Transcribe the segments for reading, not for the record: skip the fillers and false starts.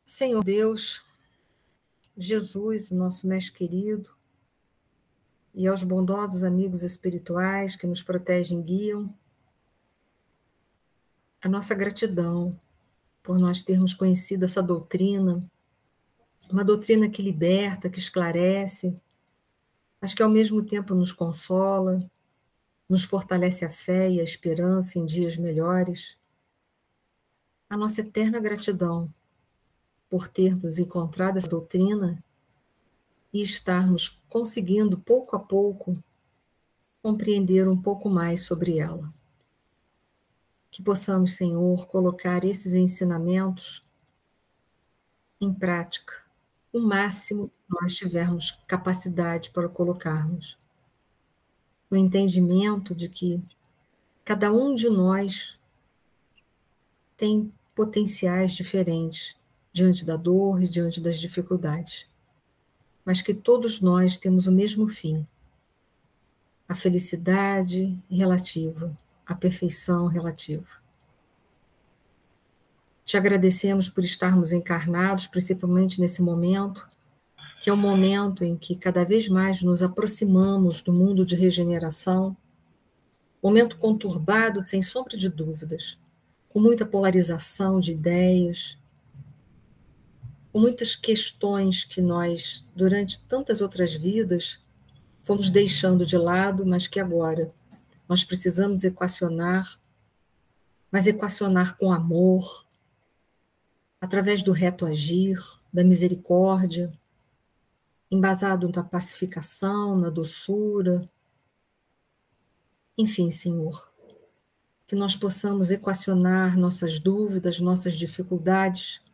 Senhor Deus, Jesus, nosso mestre querido, e aos bondosos amigos espirituais que nos protegem e guiam, a nossa gratidão por nós termos conhecido essa doutrina, uma doutrina que liberta, que esclarece, mas que ao mesmo tempo nos consola, nos fortalece a fé e a esperança em dias melhores. A nossa eterna gratidão por termos encontrado essa doutrina e estarmos conseguindo, pouco a pouco, compreender um pouco mais sobre ela. Que possamos, Senhor, colocar esses ensinamentos em prática, o máximo que nós tivermos capacidade para colocarmos. No entendimento de que cada um de nós tem potenciais diferentes diante da dor e diante das dificuldades, mas que todos nós temos o mesmo fim, a felicidade relativa, a perfeição relativa. Te agradecemos por estarmos encarnados, principalmente nesse momento, que é um momento em que cada vez mais nos aproximamos do mundo de regeneração, momento conturbado, sem sombra de dúvidas, com muita polarização de ideias, com muitas questões que nós, durante tantas outras vidas, fomos deixando de lado, mas que agora nós precisamos equacionar, mas equacionar com amor, através do reto agir, da misericórdia, embasado na pacificação, na doçura. Enfim, Senhor, que nós possamos equacionar nossas dúvidas, nossas dificuldades,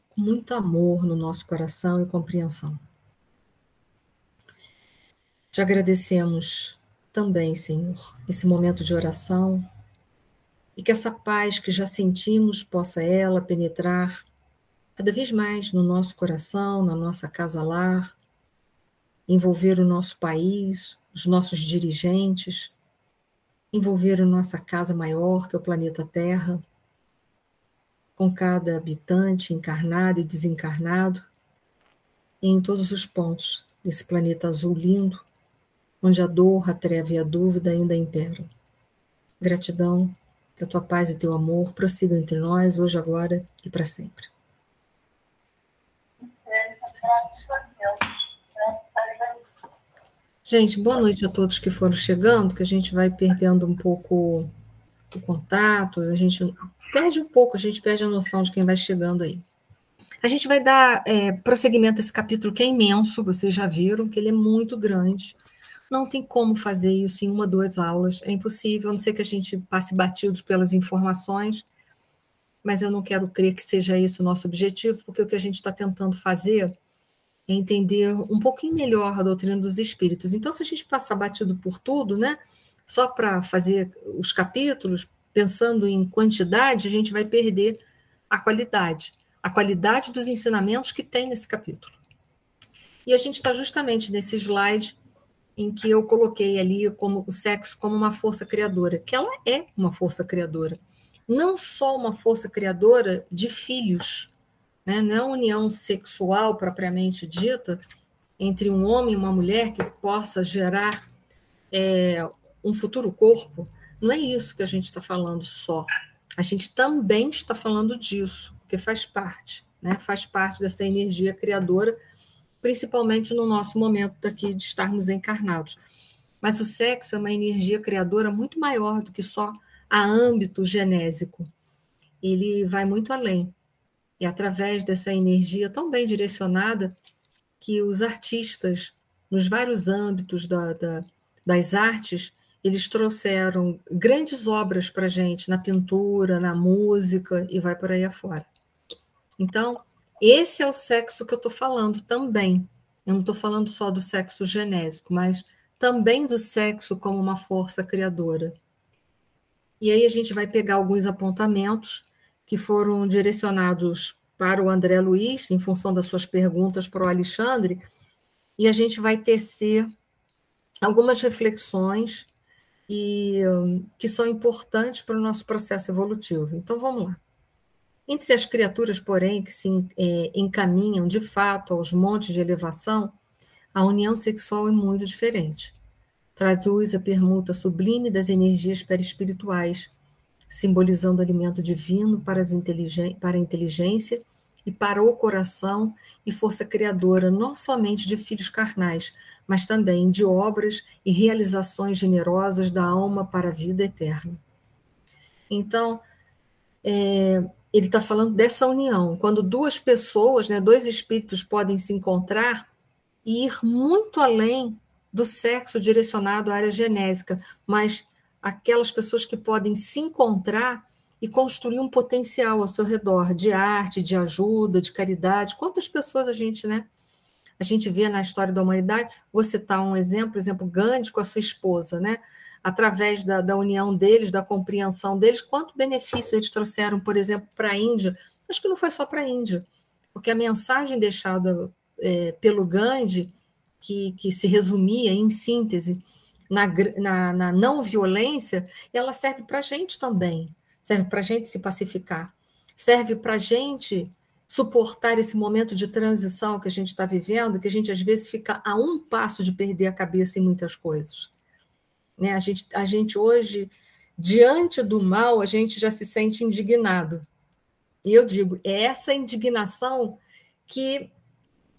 com muito amor no nosso coração e compreensão. Te agradecemos também, Senhor, esse momento de oração, e que essa paz que já sentimos possa ela penetrar cada vez mais no nosso coração, na nossa casa-lar, envolver o nosso país, os nossos dirigentes, envolver a nossa casa maior, que é o planeta Terra, com cada habitante encarnado e desencarnado, e em todos os pontos desse planeta azul lindo, onde a dor, a treva e a dúvida ainda imperam. Gratidão, que a tua paz e teu amor prossigam entre nós, hoje, agora e para sempre. Gente, boa noite a todos que foram chegando, que a gente vai perdendo um pouco o contato, a gente perde um pouco, a gente perde a noção de quem vai chegando aí. A gente vai dar prosseguimento a esse capítulo que é imenso, vocês já viram que ele é muito grande, não tem como fazer isso em 1, 2 aulas, é impossível, a não ser que a gente passe batidos pelas informações, mas eu não quero crer que seja esse o nosso objetivo, porque o que a gente está tentando fazer é entender um pouquinho melhor a doutrina dos espíritos. Então, se a gente passar batido por tudo, né, só para fazer os capítulos, pensando em quantidade, a gente vai perder a qualidade dos ensinamentos que tem nesse capítulo. E a gente está justamente nesse slide em que eu coloquei ali como o sexo como uma força criadora, que ela é uma força criadora. Não só uma força criadora de filhos, né? Não é a união sexual propriamente dita entre um homem e uma mulher que possa gerar um futuro corpo. Não é isso que a gente está falando só. A gente também está falando disso, porque faz parte, né? Faz parte dessa energia criadora, principalmente no nosso momento daqui de estarmos encarnados. Mas o sexo é uma energia criadora muito maior do que só a âmbito genésico. Ele vai muito além. E através dessa energia tão bem direcionada que os artistas, nos vários âmbitos das artes, eles trouxeram grandes obras para a gente, na pintura, na música, e vai por aí afora. Então, esse é o sexo que eu estou falando também. Eu não estou falando só do sexo genésico, mas também do sexo como uma força criadora. E aí a gente vai pegar alguns apontamentos que foram direcionados para o André Luiz, em função das suas perguntas para o Alexandre, e a gente vai tecer algumas reflexões que são importantes para o nosso processo evolutivo. Então, vamos lá. Entre as criaturas, porém, que se encaminham de fato aos montes de elevação, a união sexual é muito diferente. Traduz a permuta sublime das energias perispirituais, simbolizando alimento divino para a inteligência e para o coração e força criadora, não somente de filhos carnais, mas também de obras e realizações generosas da alma para a vida eterna. Então, ele está falando dessa união, quando duas pessoas, né, dois espíritos podem se encontrar e ir muito além do sexo direcionado à área genésica, mas aquelas pessoas que podem se encontrar e construir um potencial ao seu redor de arte, de ajuda, de caridade. Quantas pessoas a gente, né? A gente vê na história da humanidade. Vou citar um exemplo, Gandhi com a sua esposa, né? Através da união deles, da compreensão deles, quanto benefício eles trouxeram, por exemplo, para a Índia. Acho que não foi só para a Índia, porque a mensagem deixada pelo Gandhi, que se resumia, em síntese, na não violência, ela serve para a gente também. Serve para a gente se pacificar. Serve para a gente suportar esse momento de transição que a gente está vivendo, que a gente às vezes fica a um passo de perder a cabeça em muitas coisas. Né? A gente hoje, diante do mal, a gente já se sente indignado. E eu digo, é essa indignação que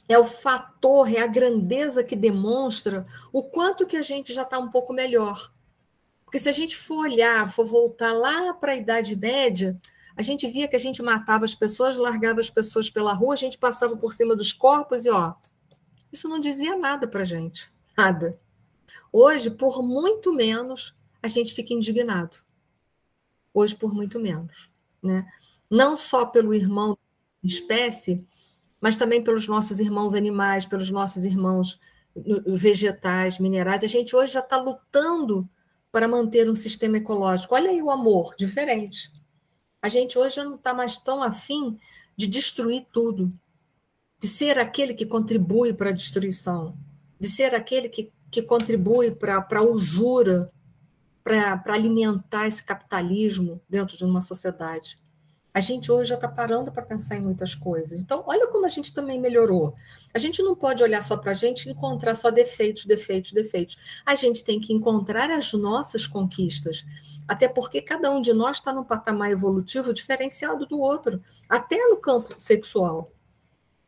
é o fator, é a grandeza que demonstra o quanto que a gente já está um pouco melhor. Porque se a gente for olhar, for voltar lá para a Idade Média, a gente via que a gente matava as pessoas, largava as pessoas pela rua, a gente passava por cima dos corpos e, isso não dizia nada para a gente, nada. Hoje, por muito menos, a gente fica indignado. Hoje, por muito menos. Né? Não só pelo irmão de espécie, mas também pelos nossos irmãos animais, pelos nossos irmãos vegetais, minerais. A gente hoje já está lutando para manter um sistema ecológico. Olha aí o amor, diferente. A gente hoje já não está mais tão afim de destruir tudo, de ser aquele que contribui para a destruição, de ser aquele que contribui para a usura, para alimentar esse capitalismo dentro de uma sociedade. A gente hoje já está parando para pensar em muitas coisas. Então, olha como a gente também melhorou. A gente não pode olhar só para a gente e encontrar só defeitos, defeitos, defeitos. A gente tem que encontrar as nossas conquistas. Até porque cada um de nós está num patamar evolutivo diferenciado do outro, até no campo sexual.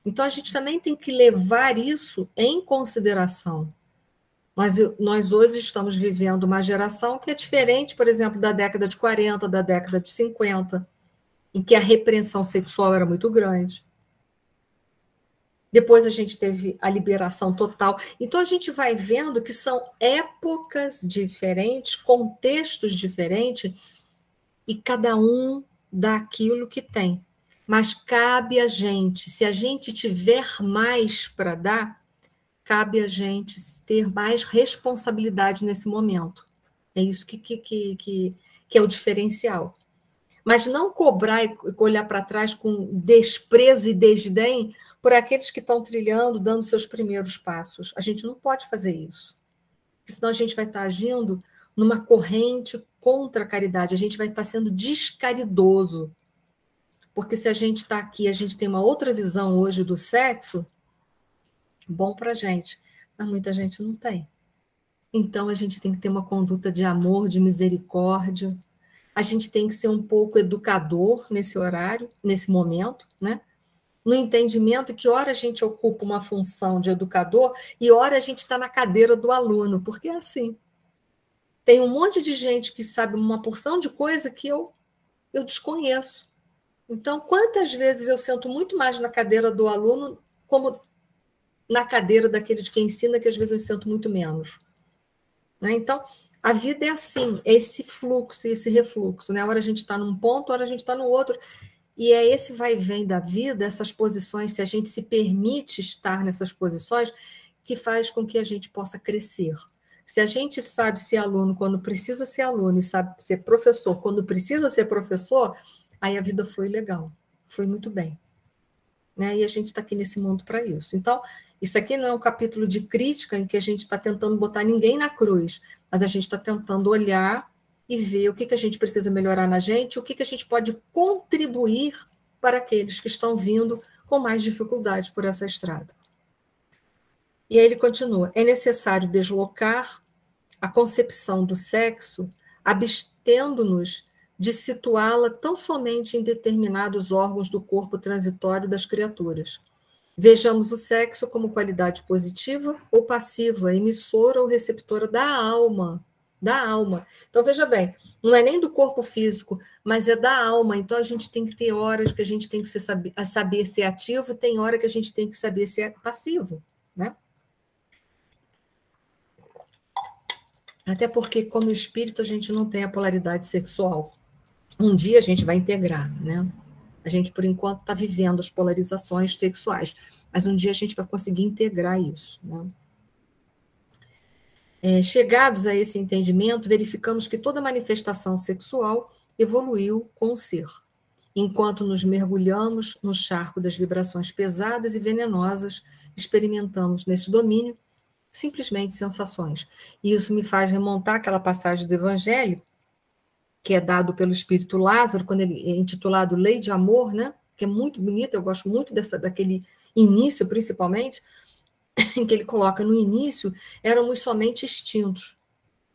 Então, a gente também tem que levar isso em consideração. Nós hoje estamos vivendo uma geração que é diferente, por exemplo, da década de 40, da década de 50, em que a repreensão sexual era muito grande. Depois a gente teve a liberação total. Então a gente vai vendo que são épocas diferentes, contextos diferentes, e cada um dá aquilo que tem. Mas cabe a gente, se a gente tiver mais para dar, cabe a gente ter mais responsabilidade nesse momento. É isso que é o diferencial. Mas não cobrar e olhar para trás com desprezo e desdém por aqueles que estão trilhando, dando seus primeiros passos. A gente não pode fazer isso. Porque senão a gente vai estar agindo numa corrente contra a caridade, a gente vai estar sendo descaridoso. Porque se a gente está aqui, a gente tem uma outra visão hoje do sexo, bom para a gente, mas muita gente não tem. Então a gente tem que ter uma conduta de amor, de misericórdia. A gente tem que ser um pouco educador nesse horário, nesse momento, né? No entendimento que hora a gente ocupa uma função de educador e hora a gente está na cadeira do aluno, porque é assim. Tem um monte de gente que sabe uma porção de coisa que eu desconheço. Então, quantas vezes eu sento muito mais na cadeira do aluno como na cadeira daquele de quem ensina, que às vezes eu sento muito menos. Né? Então, a vida é assim, é esse fluxo, esse refluxo. Né? Hora a gente está num ponto, hora a gente está no outro. E é esse vai e vem da vida, essas posições, se a gente se permite estar nessas posições, que faz com que a gente possa crescer. Se a gente sabe ser aluno quando precisa ser aluno e sabe ser professor quando precisa ser professor, aí a vida foi legal, foi muito bem. Né? E a gente está aqui nesse mundo para isso. Então, isso aqui não é um capítulo de crítica em que a gente está tentando botar ninguém na cruz, mas a gente está tentando olhar e ver o que a gente precisa melhorar na gente, o que a gente pode contribuir para aqueles que estão vindo com mais dificuldade por essa estrada. E aí ele continua: é necessário deslocar a concepção do sexo, abstendo-nos de situá-la tão somente em determinados órgãos do corpo transitório das criaturas. Vejamos o sexo como qualidade positiva ou passiva, emissora ou receptora da alma. Da alma. Então, veja bem, não é nem do corpo físico, mas é da alma. Então, a gente tem que ter horas que a gente tem que saber ser ativo, tem hora que a gente tem que saber ser passivo, né? Até porque, como espírito, a gente não tem a polaridade sexual. Um dia a gente vai integrar, né? A gente, por enquanto, está vivendo as polarizações sexuais, mas um dia a gente vai conseguir integrar isso, né? Chegados a esse entendimento, verificamos que toda manifestação sexual evoluiu com o ser, enquanto nos mergulhamos no charco das vibrações pesadas e venenosas, experimentamos nesse domínio simplesmente sensações. E isso me faz remontar aquela passagem do Evangelho, que é dado pelo Espírito Lázaro, quando ele é intitulado Lei de Amor, né? Que é muito bonito, eu gosto muito daquele início, principalmente, em que ele coloca no início, éramos somente instintos.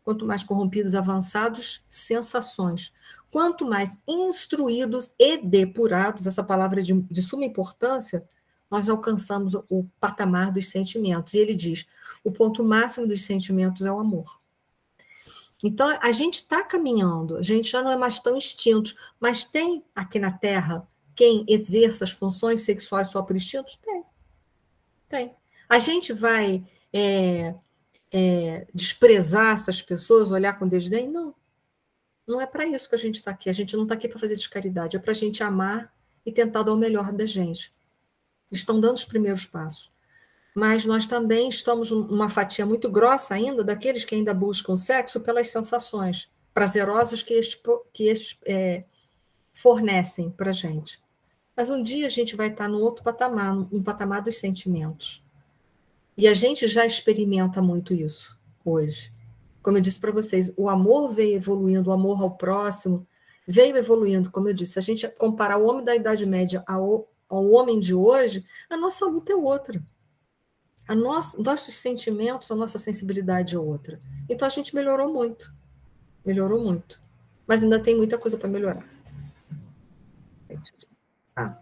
Quanto mais corrompidos, avançados, sensações. Quanto mais instruídos e depurados, essa palavra de suma importância, nós alcançamos o patamar dos sentimentos. E ele diz, o ponto máximo dos sentimentos é o amor. Então, a gente está caminhando, a gente já não é mais tão instinto, mas tem aqui na Terra quem exerça as funções sexuais só por instintos? Tem. Tem. A gente vai desprezar essas pessoas, olhar com desdém? Não. Não é para isso que a gente está aqui. A gente não está aqui para fazer descaridade, é para a gente amar e tentar dar o melhor da gente. Estão dando os primeiros passos. Mas nós também estamos numa fatia muito grossa ainda daqueles que ainda buscam o sexo pelas sensações prazerosas que estes fornecem para a gente. Mas um dia a gente vai estar num outro patamar, no patamar dos sentimentos. E a gente já experimenta muito isso hoje. Como eu disse para vocês, o amor veio evoluindo, o amor ao próximo veio evoluindo, como eu disse. Se a gente comparar o homem da Idade Média ao homem de hoje, a nossa luta é outra. Nossos sentimentos, a nossa sensibilidade é outra. Então a gente melhorou muito. Melhorou muito. Mas ainda tem muita coisa para melhorar. Tá?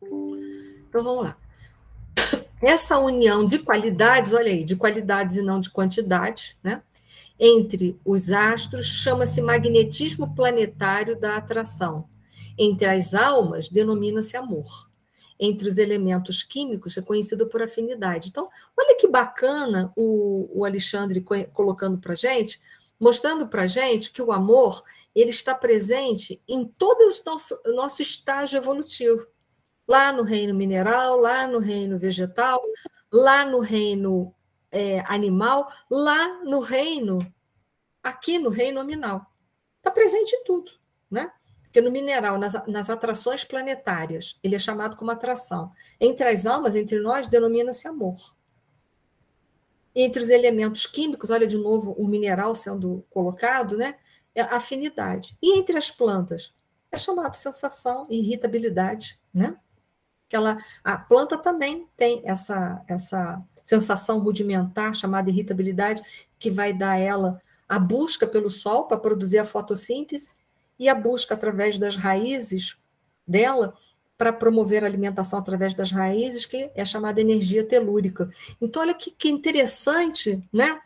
Então vamos lá. Essa união de qualidades, olha aí, de qualidades e não de quantidade, né? Entre os astros chama-se magnetismo planetário da atração. Entre as almas, denomina-se amor. Entre os elementos químicos, é conhecido por afinidade. Então, olha que bacana o Alexandre colocando para a gente, mostrando para a gente que o amor ele está presente em todo o nosso estágio evolutivo. Lá no reino mineral, lá no reino vegetal, lá no reino animal, lá no reino, aqui no reino nominal. Está presente em tudo, né? Porque no mineral, nas atrações planetárias, ele é chamado como atração. Entre as almas, entre nós, denomina-se amor. Entre os elementos químicos, olha de novo o mineral sendo colocado, né? É afinidade. E entre as plantas, é chamado sensação e irritabilidade, né? A planta também tem essa sensação rudimentar, chamada irritabilidade, que vai dar a ela a busca pelo sol para produzir a fotossíntese e a busca através das raízes dela para promover a alimentação através das raízes, que é chamada energia telúrica. Então, olha que interessante, né?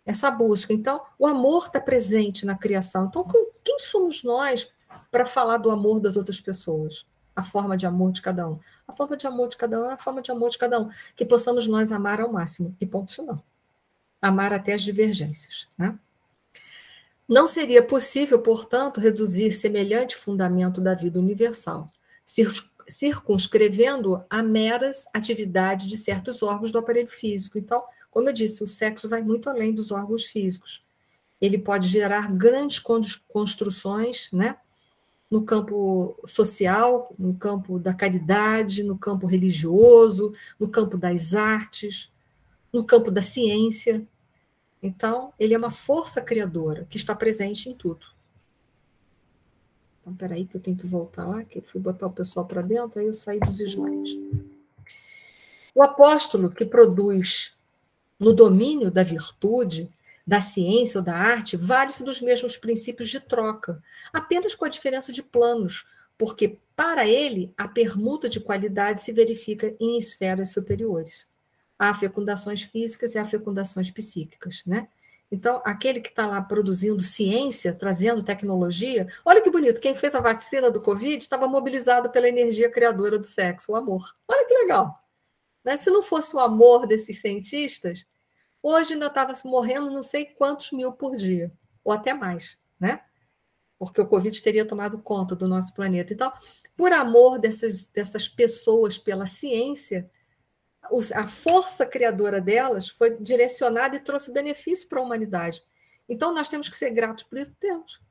Essa busca. Então, o amor está presente na criação. Então, quem somos nós para falar do amor das outras pessoas? A forma de amor de cada um. A forma de amor de cada um é a forma de amor de cada um. Que possamos nós amar ao máximo. E ponto final. Amar até as divergências, né? Não seria possível, portanto, reduzir semelhante fundamento da vida universal, circunscrevendo a meras atividades de certos órgãos do aparelho físico. Então, como eu disse, o sexo vai muito além dos órgãos físicos. Ele pode gerar grandes construções, né? No campo social, no campo da caridade, no campo religioso, no campo das artes, no campo da ciência. Então, ele é uma força criadora que está presente em tudo. Então, peraí que eu tenho que voltar lá, que eu fui botar o pessoal para dentro, aí eu saí dos slides. O apóstolo que produz no domínio da virtude, da ciência ou da arte, vale-se dos mesmos princípios de troca, apenas com a diferença de planos, porque, para ele, a permuta de qualidade se verifica em esferas superiores. Há fecundações físicas e há fecundações psíquicas, né? Então, aquele que está lá produzindo ciência, trazendo tecnologia, olha que bonito, quem fez a vacina do Covid estava mobilizado pela energia criadora do sexo, o amor. Olha que legal. Né? Se não fosse o amor desses cientistas, hoje ainda estava morrendo não sei quantos mil por dia, ou até mais, né? Porque o Covid teria tomado conta do nosso planeta. Então, por amor dessas pessoas pela ciência, a força criadora delas foi direcionada e trouxe benefício para a humanidade. Então, nós temos que ser gratos por isso? Temos.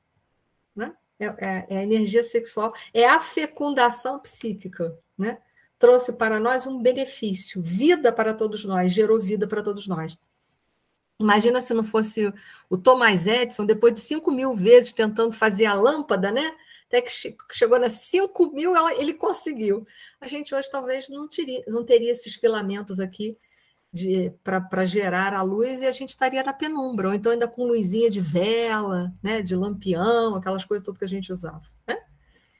Né? É a energia sexual, é a fecundação psíquica, né? Trouxe para nós um benefício, vida para todos nós, gerou vida para todos nós. Imagina se não fosse o Thomas Edison, depois de 5.000 vezes tentando fazer a lâmpada, né? Até que chegou nas 5.000, ele conseguiu. A gente hoje talvez não teria esses filamentos aqui para gerar a luz e a gente estaria na penumbra, ou então ainda com luzinha de vela, né? De lampião, aquelas coisas todas que a gente usava. Né?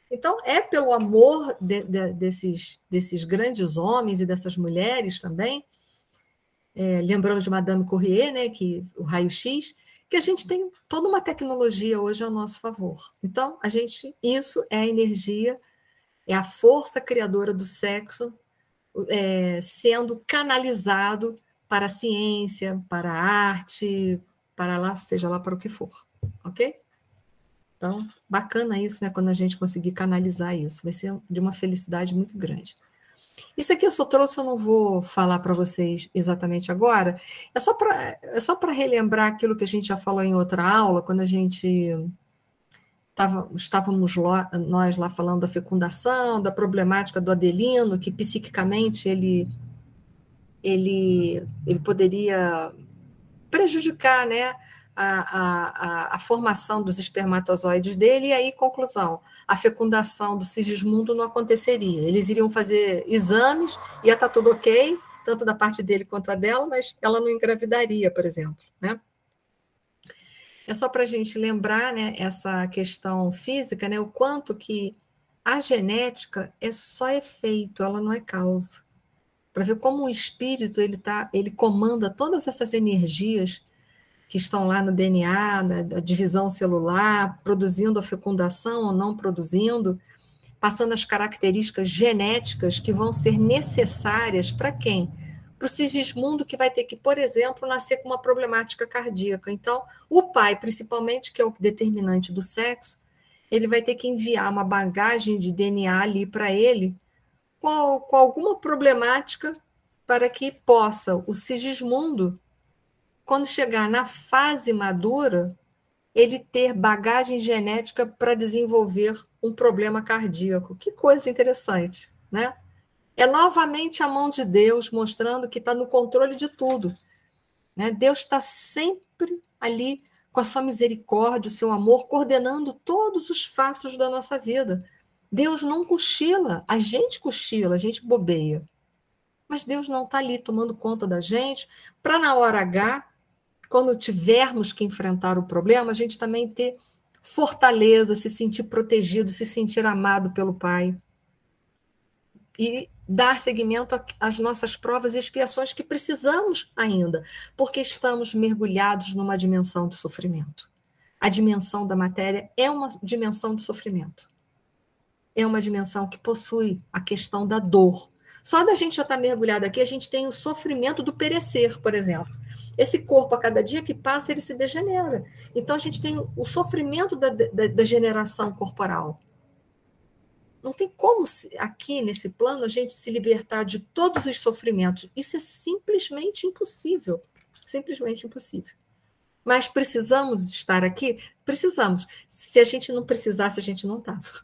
Então, é pelo amor desses grandes homens e dessas mulheres também, lembrando de Madame Curie, né, que o raio-x, que a gente tem toda uma tecnologia hoje ao nosso favor. Então, isso é a energia, é a força criadora do sexo sendo canalizado para a ciência, para a arte, para lá, seja lá para o que for, ok? Então, bacana isso, né, quando a gente conseguir canalizar isso, vai ser de uma felicidade muito grande. Isso aqui eu só trouxe, eu não vou falar para vocês exatamente agora, é só para relembrar aquilo que a gente já falou em outra aula, quando a gente estávamos nós lá falando da fecundação, da problemática do Adelino, que psiquicamente ele poderia prejudicar, né, a formação dos espermatozoides dele, e aí, conclusão, a fecundação do Sigismundo não aconteceria. Eles iriam fazer exames, ia estar tudo ok, tanto da parte dele quanto a dela, mas ela não engravidaria, por exemplo. Né? É só para a gente lembrar, né, essa questão física, né, o quanto que a genética é só efeito, ela não é causa. Para ver como o espírito ele comanda todas essas energias que estão lá no DNA, da divisão celular, produzindo a fecundação ou não produzindo, passando as características genéticas que vão ser necessárias para quem? Para o Sigismundo, que vai ter que, por exemplo, nascer com uma problemática cardíaca. Então, o pai, principalmente, que é o determinante do sexo, ele vai ter que enviar uma bagagem de DNA ali para ele, com alguma problemática, para que possa o Sigismundo, quando chegar na fase madura, ele ter bagagem genética para desenvolver um problema cardíaco. Que coisa interessante, né? É novamente a mão de Deus mostrando que está no controle de tudo. Né? Deus está sempre ali com a sua misericórdia, o seu amor, coordenando todos os fatos da nossa vida. Deus não cochila, a gente bobeia. Mas Deus não está ali tomando conta da gente para, na hora H, quando tivermos que enfrentar o problema, a gente também ter fortaleza, se sentir protegido, se sentir amado pelo Pai. E dar seguimento às nossas provas e expiações que precisamos ainda, porque estamos mergulhados numa dimensão de sofrimento. A dimensão da matéria é uma dimensão de sofrimento. É uma dimensão que possui a questão da dor. Só da gente já estar mergulhado aqui, a gente tem o sofrimento do perecer, por exemplo. Esse corpo, a cada dia que passa, ele se degenera. Então, a gente tem o sofrimento da degeneração corporal. Não tem como, aqui nesse plano, a gente se libertar de todos os sofrimentos. Isso é simplesmente impossível. Simplesmente impossível. Mas precisamos estar aqui? Precisamos. Se a gente não precisasse, a gente não estava.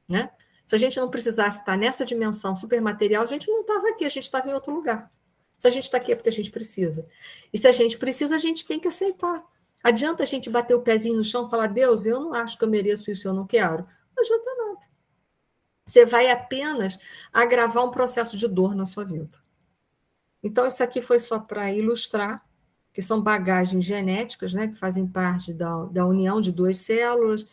Né? Se a gente não precisasse estar nessa dimensão supermaterial, a gente não estava aqui, a gente estava em outro lugar. Se a gente está aqui é porque a gente precisa. E se a gente precisa, a gente tem que aceitar. Adianta a gente bater o pezinho no chão e falar, Deus, eu não acho que eu mereço isso, eu não quero. Não adianta nada. Você vai apenas agravar um processo de dor na sua vida. Então, isso aqui foi só para ilustrar, que são bagagens genéticas, né, que fazem parte da união de duas células,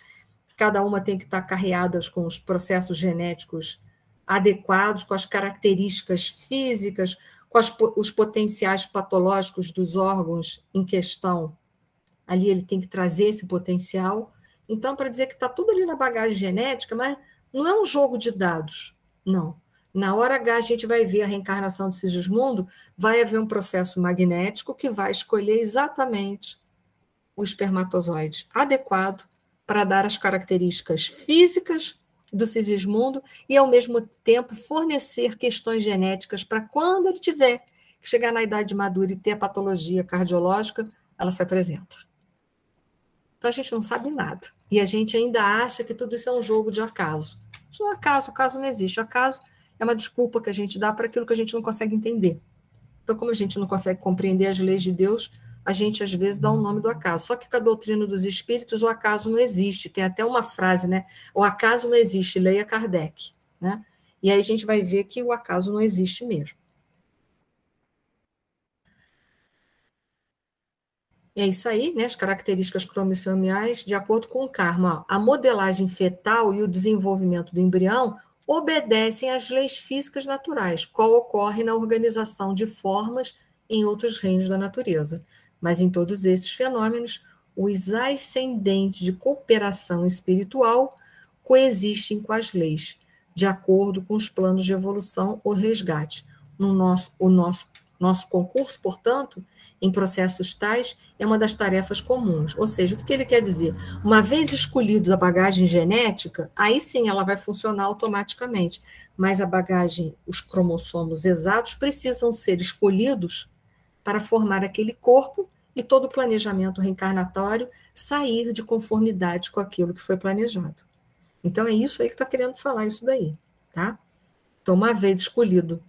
cada uma tem que estar carreadas com os processos genéticos adequados, com as características físicas, com os potenciais patológicos dos órgãos em questão. Ali ele tem que trazer esse potencial. Então, para dizer que está tudo ali na bagagem genética, mas não é um jogo de dados, não. Na hora H, a gente vai ver a reencarnação de Sigismundo, vai haver um processo magnético que vai escolher exatamente o espermatozoide adequado para dar as características físicas do Sigismundo e, ao mesmo tempo, fornecer questões genéticas para quando ele tiver que chegar na idade madura e ter a patologia cardiológica, ela se apresenta. Então, a gente não sabe nada. E a gente ainda acha que tudo isso é um jogo de acaso. Isso não é acaso, o acaso não existe. O acaso é uma desculpa que a gente dá para aquilo que a gente não consegue entender. Então, como a gente não consegue compreender as leis de Deus, a gente, às vezes, dá o nome do acaso. Só que com a doutrina dos espíritos, o acaso não existe. Tem até uma frase, né? O acaso não existe, leia Kardec. Né? E aí a gente vai ver que o acaso não existe mesmo. É isso aí, né? As características cromossomiais de acordo com o karma. Ó, a modelagem fetal e o desenvolvimento do embrião obedecem às leis físicas naturais, qual ocorre na organização de formas em outros reinos da natureza. Mas em todos esses fenômenos, os ascendentes de cooperação espiritual coexistem com as leis, de acordo com os planos de evolução ou resgate. Nosso concurso, portanto, em processos tais, é uma das tarefas comuns. Ou seja, o que ele quer dizer? Uma vez escolhidos a bagagem genética, aí sim ela vai funcionar automaticamente. Mas a bagagem, os cromossomos exatos, precisam ser escolhidos para formar aquele corpo e todo o planejamento reencarnatório sair de conformidade com aquilo que foi planejado. Então, é isso aí que está querendo falar, isso daí. Tá? Então, uma vez escolhido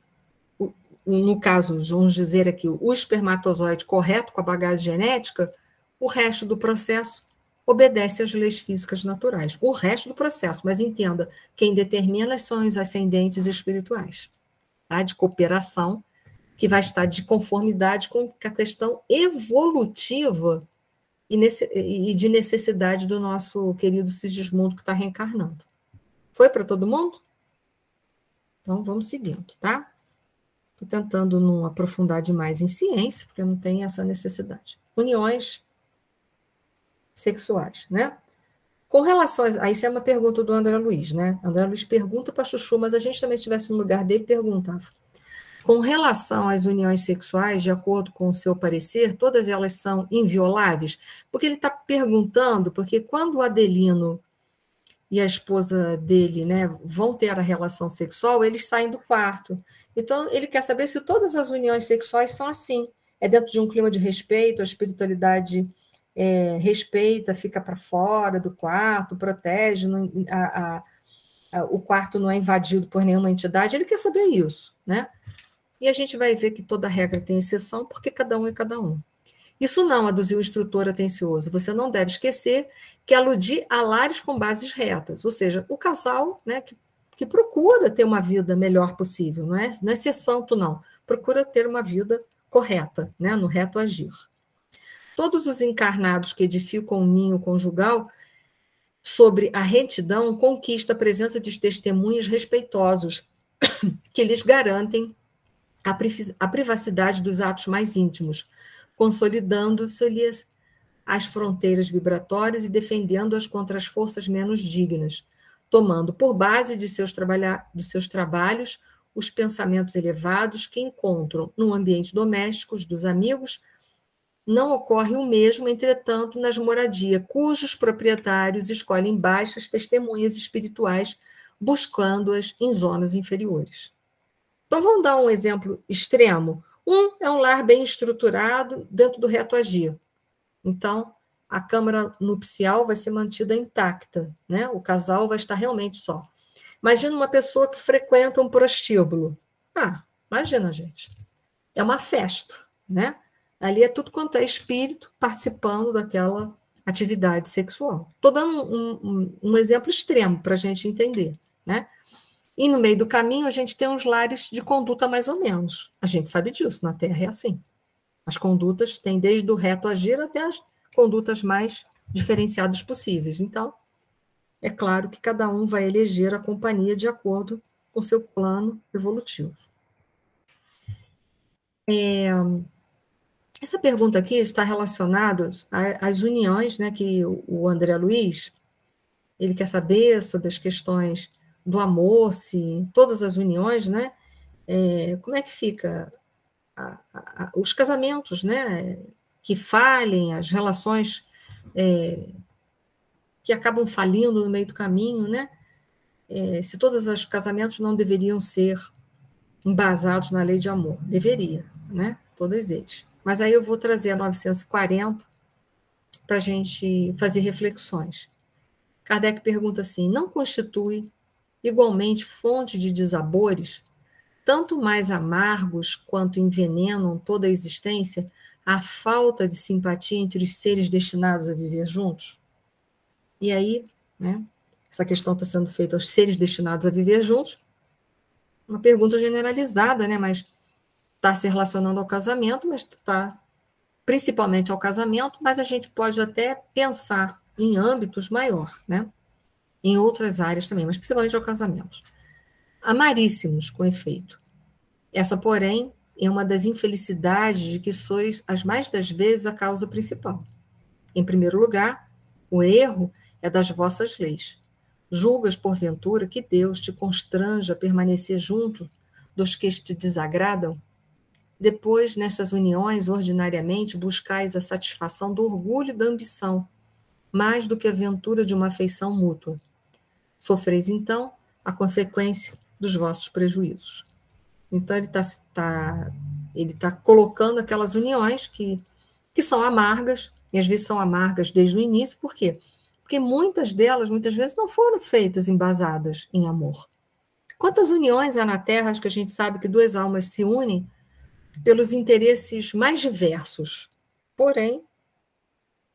no caso, vamos dizer aqui, o espermatozoide correto com a bagagem genética, o resto do processo obedece às leis físicas naturais. O resto do processo, mas entenda, quem determina são os ascendentes espirituais, tá? De cooperação, que vai estar de conformidade com a questão evolutiva e de necessidade do nosso querido Sigismundo que está reencarnando. Foi para todo mundo? Então, vamos seguindo, tá? Estou tentando não aprofundar demais em ciência, porque não tem essa necessidade. Uniões sexuais, né? Com relação a isso é uma pergunta do André Luiz, né? André Luiz pergunta para Chuchu, mas a gente também, se estivesse no lugar dele, perguntava. Com relação às uniões sexuais, de acordo com o seu parecer, todas elas são invioláveis? Porque ele está perguntando, porque quando o Adelino e a esposa dele, né, vão ter a relação sexual, eles saem do quarto. Então, ele quer saber se todas as uniões sexuais são assim. É dentro de um clima de respeito, a espiritualidade respeita, fica para fora do quarto, protege, o quarto não é invadido por nenhuma entidade. Ele quer saber isso, né? E a gente vai ver que toda regra tem exceção, porque cada um é cada um. Isso não, aduziu o instrutor atencioso. Você não deve esquecer que aludir a lares com bases retas, ou seja, o casal, né, que procura ter uma vida melhor possível, não é ser santo, não. Procura ter uma vida correta, né, no reto agir. Todos os encarnados que edificam um ninho conjugal sobre a retidão conquista a presença de testemunhos respeitosos que lhes garantem a privacidade dos atos mais íntimos, consolidando-se-lhes as fronteiras vibratórias e defendendo-as contra as forças menos dignas, tomando por base dos seus trabalhos os pensamentos elevados que encontram no ambiente doméstico dos amigos. Não ocorre o mesmo, entretanto, nas moradias, cujos proprietários escolhem baixas testemunhas espirituais, buscando-as em zonas inferiores. Então, vamos dar um exemplo extremo. É um lar bem estruturado dentro do reto agir. Então, a câmara nupcial vai ser mantida intacta, né? O casal vai estar realmente só. Imagina uma pessoa que frequenta um prostíbulo. Imagina, gente. É uma festa, né? Ali é tudo quanto é espírito participando daquela atividade sexual. Estou dando um exemplo extremo para a gente entender, né? E no meio do caminho a gente tem uns lares de conduta mais ou menos. A gente sabe disso, na Terra é assim. As condutas têm desde o reto agir até as condutas mais diferenciadas possíveis. Então, é claro que cada um vai eleger a companhia de acordo com seu plano evolutivo. Essa pergunta aqui está relacionada às uniões, né, que o André Luiz, ele quer saber sobre as questões do amor, se todas as uniões, né, como é que fica os casamentos, né, que falhem, as relações que acabam falindo no meio do caminho, né, se todos os casamentos não deveriam ser embasados na lei de amor. Deveria, né, todos eles. Mas aí eu vou trazer a 940 para a gente fazer reflexões. Kardec pergunta assim: não constitui igualmente fonte de dissabores, tanto mais amargos quanto envenenam toda a existência, a falta de simpatia entre os seres destinados a viver juntos? E aí, né, essa questão está sendo feita aos seres destinados a viver juntos, uma pergunta generalizada, né, mas está se relacionando ao casamento, mas está principalmente ao casamento, mas a gente pode até pensar em âmbitos maior, né, em outras áreas também, mas principalmente ao casamento. Amaríssimos, com efeito. Essa, porém, é uma das infelicidades de que sois, as mais das vezes, a causa principal. Em primeiro lugar, o erro é das vossas leis. Julgas, porventura, que Deus te constrange a permanecer junto dos que te desagradam? Depois, nestas uniões, ordinariamente, buscais a satisfação do orgulho e da ambição, mais do que a ventura de uma afeição mútua. Sofreis, então, a consequência dos vossos prejuízos. Então, ele tá colocando aquelas uniões que são amargas, e às vezes são amargas desde o início, por quê? Porque muitas delas, muitas vezes, não foram feitas embasadas em amor. Quantas uniões há na Terra que a gente sabe que duas almas se unem pelos interesses mais diversos? Porém,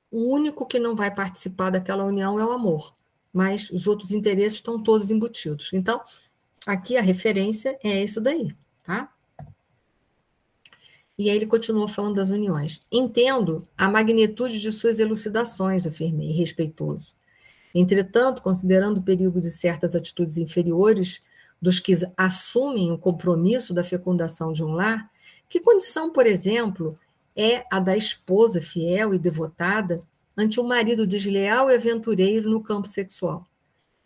o único que não vai participar daquela união é o amor, mas os outros interesses estão todos embutidos. Então, aqui a referência é isso daí, tá? E aí ele continua falando das uniões. Entendo a magnitude de suas elucidações, afirmei, respeitoso. Entretanto, considerando o perigo de certas atitudes inferiores dos que assumem o compromisso da fecundação de um lar, que condição, por exemplo, é a da esposa fiel e devotada ante um marido desleal e aventureiro no campo sexual?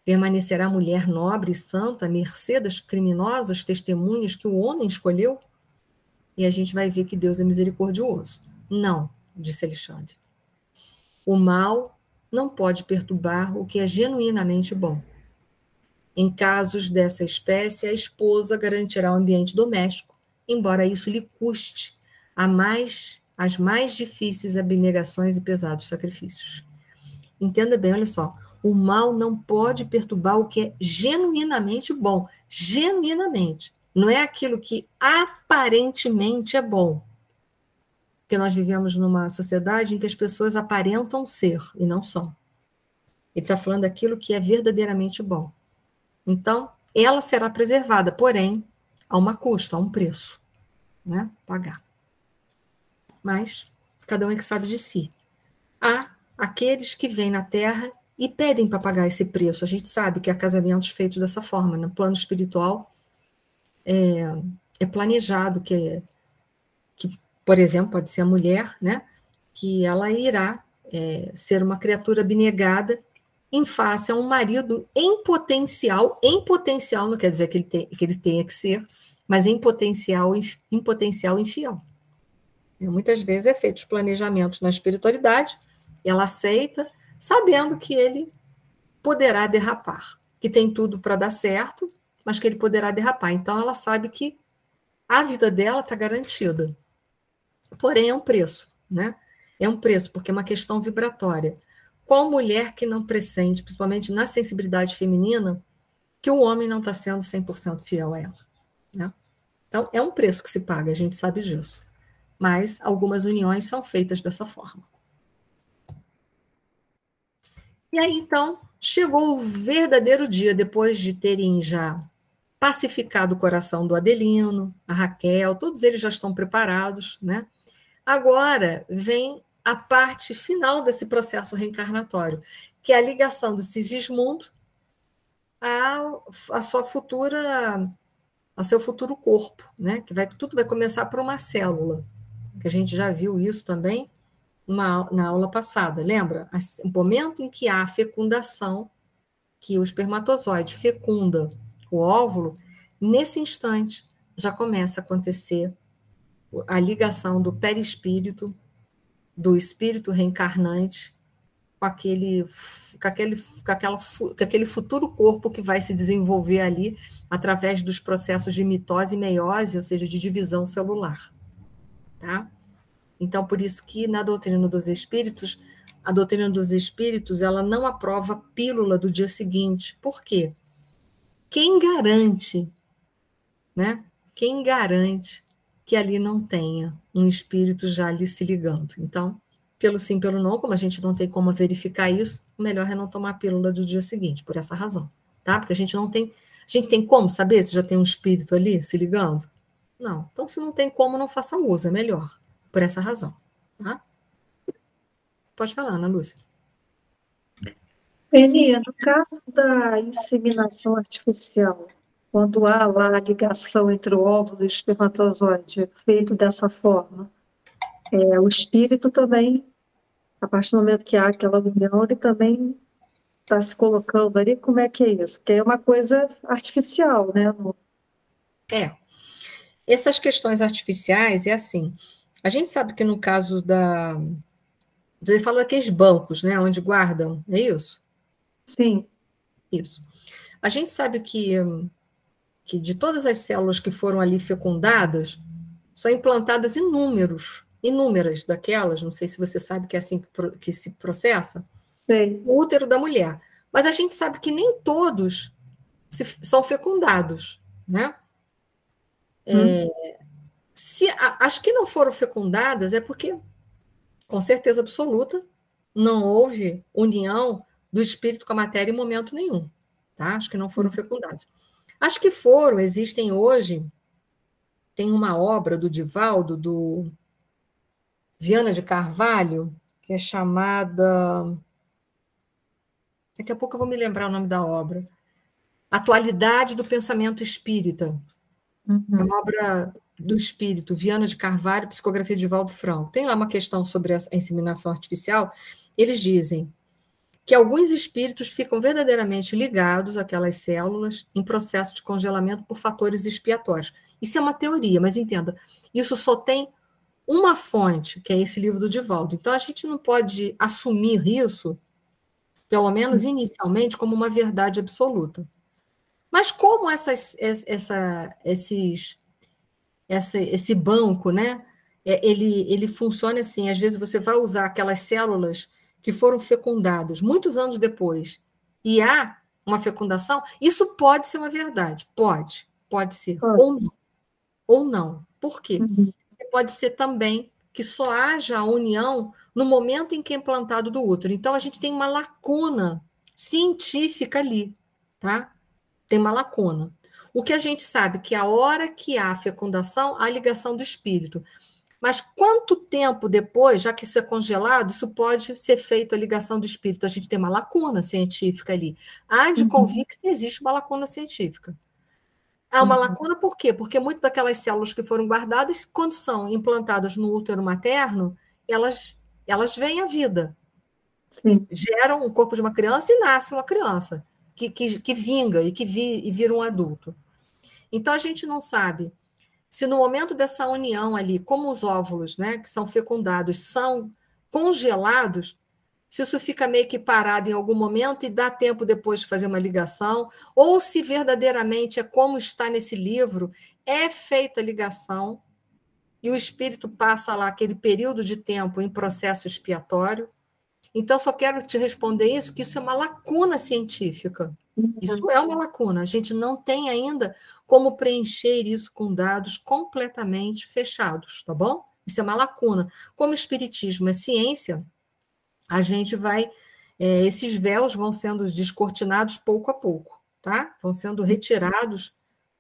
Permanecerá a mulher nobre e santa à mercê das criminosas testemunhas que o homem escolheu? E a gente vai ver que Deus é misericordioso. Não, disse Alexandre. O mal não pode perturbar o que é genuinamente bom. Em casos dessa espécie, a esposa garantirá o ambiente doméstico, embora isso lhe custe as mais difíceis abnegações e pesados sacrifícios. Entenda bem, olha só, o mal não pode perturbar o que é genuinamente bom. Genuinamente. Não é aquilo que aparentemente é bom. Porque nós vivemos numa sociedade em que as pessoas aparentam ser e não são. Ele está falando daquilo que é verdadeiramente bom. Então, ela será preservada, porém, a uma custa, a um preço, né? Pagar. Mas, cada um é que sabe de si. Há aqueles que vêm na Terra e pedem para pagar esse preço. A gente sabe que há casamentos feitos dessa forma. No plano espiritual, é planejado que, por exemplo, pode ser a mulher, né? Que ela irá ser uma criatura abnegada em face a um marido em potencial não quer dizer que ele tenha que ser, mas em potencial infiel. E muitas vezes é feito os planejamentos na espiritualidade, e ela aceita, sabendo que ele poderá derrapar, que tem tudo para dar certo, mas que ele poderá derrapar. Então ela sabe que a vida dela está garantida. Porém, é um preço, né? É um preço, porque é uma questão vibratória. Qual mulher que não pressente, principalmente na sensibilidade feminina, que o homem não está sendo 100% fiel a ela, né? Então, é um preço que se paga, a gente sabe disso. Mas algumas uniões são feitas dessa forma. E aí, então, chegou o verdadeiro dia, depois de terem já pacificado o coração do Adelino, a Raquel, todos eles já estão preparados, né? Agora vem a parte final desse processo reencarnatório, que é a ligação do Sigismundo a sua futura, a seu futuro corpo, né? Que tudo vai começar por uma célula, que a gente já viu isso também na aula passada, lembra? O momento em que há a fecundação, que o espermatozoide fecunda o óvulo, nesse instante já começa a acontecer a ligação do perispírito, do espírito reencarnante, com aquele futuro corpo que vai se desenvolver ali através dos processos de mitose e meiose, ou seja, de divisão celular. Tá? Então, por isso que na doutrina dos espíritos, a doutrina dos espíritos, ela não aprova a pílula do dia seguinte. Por quê? Quem garante, né? Quem garante que ali não tenha um espírito já ali se ligando? Então, pelo sim, pelo não, como a gente não tem como verificar isso, o melhor é não tomar a pílula do dia seguinte, por essa razão, tá? Porque a gente não tem, a gente tem como saber se já tem um espírito ali se ligando? Não. Então, se não tem como, não faça uso, é melhor, por essa razão, tá? Pode falar, Ana Lúcia. Eni, no caso da inseminação artificial, quando há lá a ligação entre o óvulo e o espermatozoide, feito dessa forma, o espírito também, a partir do momento que há aquela união, ele também está se colocando ali. Como é que é isso? Porque é uma coisa artificial, né? Essas questões artificiais é assim. A gente sabe que no caso da. Você fala daqueles bancos, né? Onde guardam, é isso? Sim. Isso. A gente sabe que de todas as células que foram ali fecundadas, são implantadas inúmeras daquelas, não sei se você sabe que é assim que se processa, Sei. no útero da mulher. Mas a gente sabe que nem todos são fecundados, né? As que não foram fecundadas é porque, com certeza absoluta, não houve união do espírito com a matéria em momento nenhum, tá? As que não foram fecundadas. As que foram, existem hoje, tem uma obra do Divaldo, do Viana de Carvalho, que é chamada. Daqui a pouco eu vou me lembrar o nome da obra. Atualidade do Pensamento Espírita. É uma obra do espírito, Viana de Carvalho, psicografia de Divaldo Franco. Tem lá uma questão sobre a inseminação artificial. Eles dizem que alguns espíritos ficam verdadeiramente ligados àquelas células em processo de congelamento por fatores expiatórios. Isso é uma teoria, mas entenda, isso só tem uma fonte, que é esse livro do Divaldo. Então, a gente não pode assumir isso, pelo menos inicialmente, como uma verdade absoluta. Mas como esse banco, né, ele funciona assim, às vezes você vai usar aquelas células que foram fecundadas muitos anos depois, e há uma fecundação, isso pode ser uma verdade, pode ser, ou não. Por quê? Pode ser também que só haja a união no momento em que é implantado do útero. Então, a gente tem uma lacuna científica ali, tá? Tem uma lacuna. O que a gente sabe que a hora que há a fecundação, há a ligação do espírito. Mas quanto tempo depois, já que isso é congelado, isso pode ser feito a ligação do espírito? A gente tem uma lacuna científica ali. Há de convir que existe uma lacuna científica. Há uma lacuna por quê? Porque muitas daquelas células que foram guardadas, quando são implantadas no útero materno, elas vêm à vida. Sim. Geram o corpo de uma criança e nasce uma criança que vinga e vira um adulto. Então, a gente não sabe se no momento dessa união ali, como os óvulos, né, que são fecundados, são congelados, se isso fica meio que parado em algum momento e dá tempo depois de fazer uma ligação, ou se verdadeiramente é como está nesse livro, é feita a ligação e o espírito passa lá aquele período de tempo em processo expiatório. Então, só quero te responder isso, que isso é uma lacuna científica. Isso é uma lacuna. A gente não tem ainda como preencher isso com dados completamente fechados, tá bom? Isso é uma lacuna. Como o espiritismo é ciência, a gente vai esses véus vão sendo descortinados pouco a pouco, tá? Vão sendo retirados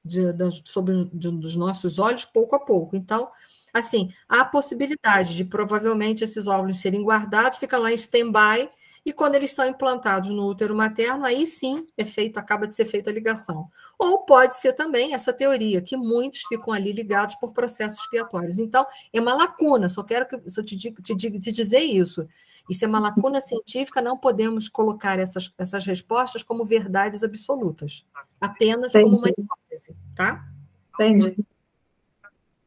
dos nossos olhos pouco a pouco. Então, assim, há a possibilidade de provavelmente esses óvulos serem guardados, ficam lá em stand-by, e quando eles são implantados no útero materno, aí sim acaba de ser feita a ligação. Ou pode ser também essa teoria, que muitos ficam ali ligados por processos expiatórios. Então, é uma lacuna, só quero te dizer isso. Isso é uma lacuna científica, não podemos colocar essas respostas como verdades absolutas, apenas como uma hipótese, tá? Entendi.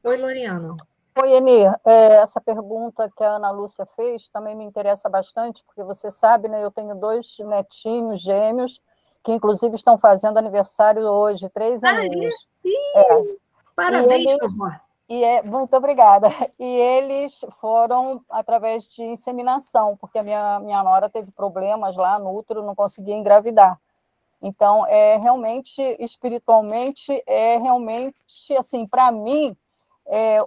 Oi, Loriana. Oi, Enir. Essa pergunta que a Ana Lúcia fez também me interessa bastante, porque você sabe, né, eu tenho 2 netinhos gêmeos, que inclusive estão fazendo aniversário hoje, 3 aninhos. Parabéns, vovó. Muito obrigada. E eles foram através de inseminação, porque a minha nora teve problemas lá no útero, não conseguia engravidar. Então, realmente, espiritualmente, realmente, assim, para mim,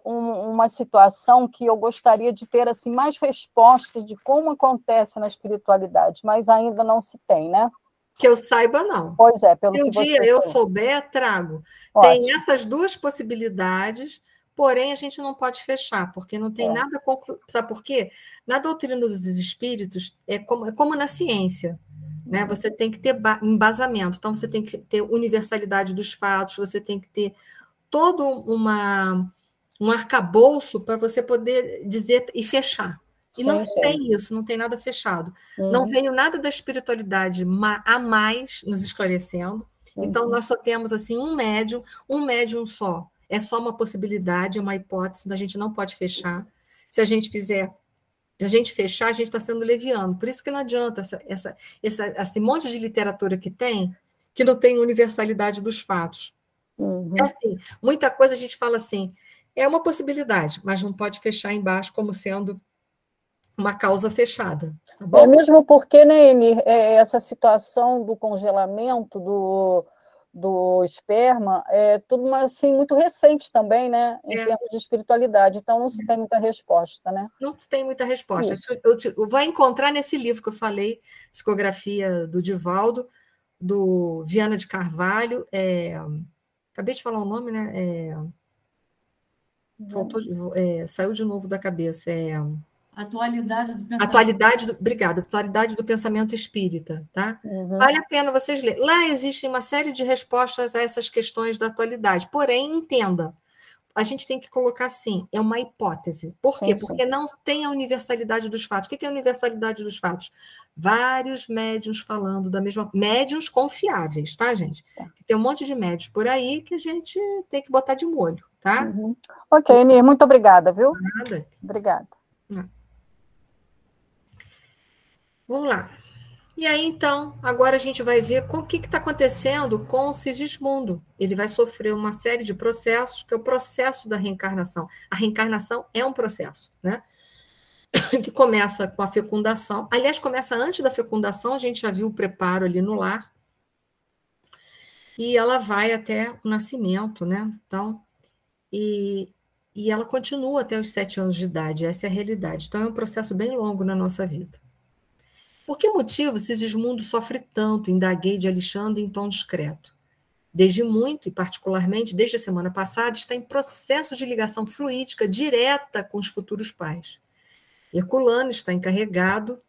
uma situação que eu gostaria de ter assim, mais respostas de como acontece na espiritualidade, mas ainda não se tem, né? Que eu saiba, não. Pois é, pelo Se um que você dia eu falou. souber, trago. Ótimo. Tem essas 2 possibilidades, porém a gente não pode fechar, porque não tem nada concluído. Sabe por quê? Na doutrina dos espíritos, é como na ciência. Né? Você tem que ter embasamento, então você tem que ter universalidade dos fatos, você tem que ter todo um arcabouço para você poder dizer e fechar. E não se tem isso, não tem nada fechado. Não veio nada da espiritualidade a mais nos esclarecendo. Então, nós só temos assim um médium só. É só uma possibilidade, é uma hipótese, a gente não pode fechar. Se a gente fechar, a gente está sendo leviano. Por isso que não adianta esse monte de literatura que não tem universalidade dos fatos. É assim, muita coisa a gente fala assim, é uma possibilidade, mas não pode fechar embaixo como sendo uma causa fechada, tá bom? Mesmo porque, né, Enir, essa situação do congelamento do esperma é tudo assim, muito recente também, né, em termos de espiritualidade, então não se tem muita resposta, né? Não se tem muita resposta. Eu vou encontrar nesse livro que eu falei, Psicografia do Divaldo, do Viana de Carvalho, acabei de falar o nome, né? Saiu de novo da cabeça. Atualidade do pensamento espírita, tá? Vale a pena vocês lerem. Lá existe uma série de respostas a essas questões da atualidade, porém, entenda, a gente tem que colocar assim, é uma hipótese. Por quê? Porque não tem a universalidade dos fatos. O que é a universalidade dos fatos? Vários médiuns falando da mesma... Médiuns confiáveis, tá, gente? Tem um monte de médiuns por aí que a gente tem que botar de molho, tá? Ok, Enir, muito obrigada, viu? Nada. Obrigada. Vamos lá. E aí, então, agora a gente vai ver o que está acontecendo com o Sigismundo. Ele vai sofrer uma série de processos, que é o processo da reencarnação. A reencarnação é um processo, né? Que começa com a fecundação. Aliás, começa antes da fecundação, a gente já viu o preparo ali no lar. E ela vai até o nascimento, né? Então, e ela continua até os 7 anos de idade, essa é a realidade. Então, é um processo bem longo na nossa vida. Por que motivo Sigismundo sofre tanto? Indaguei de Alexandre em tom discreto. Desde muito, e particularmente desde a semana passada, está em processo de ligação fluídica direta com os futuros pais. Herculano está encarregado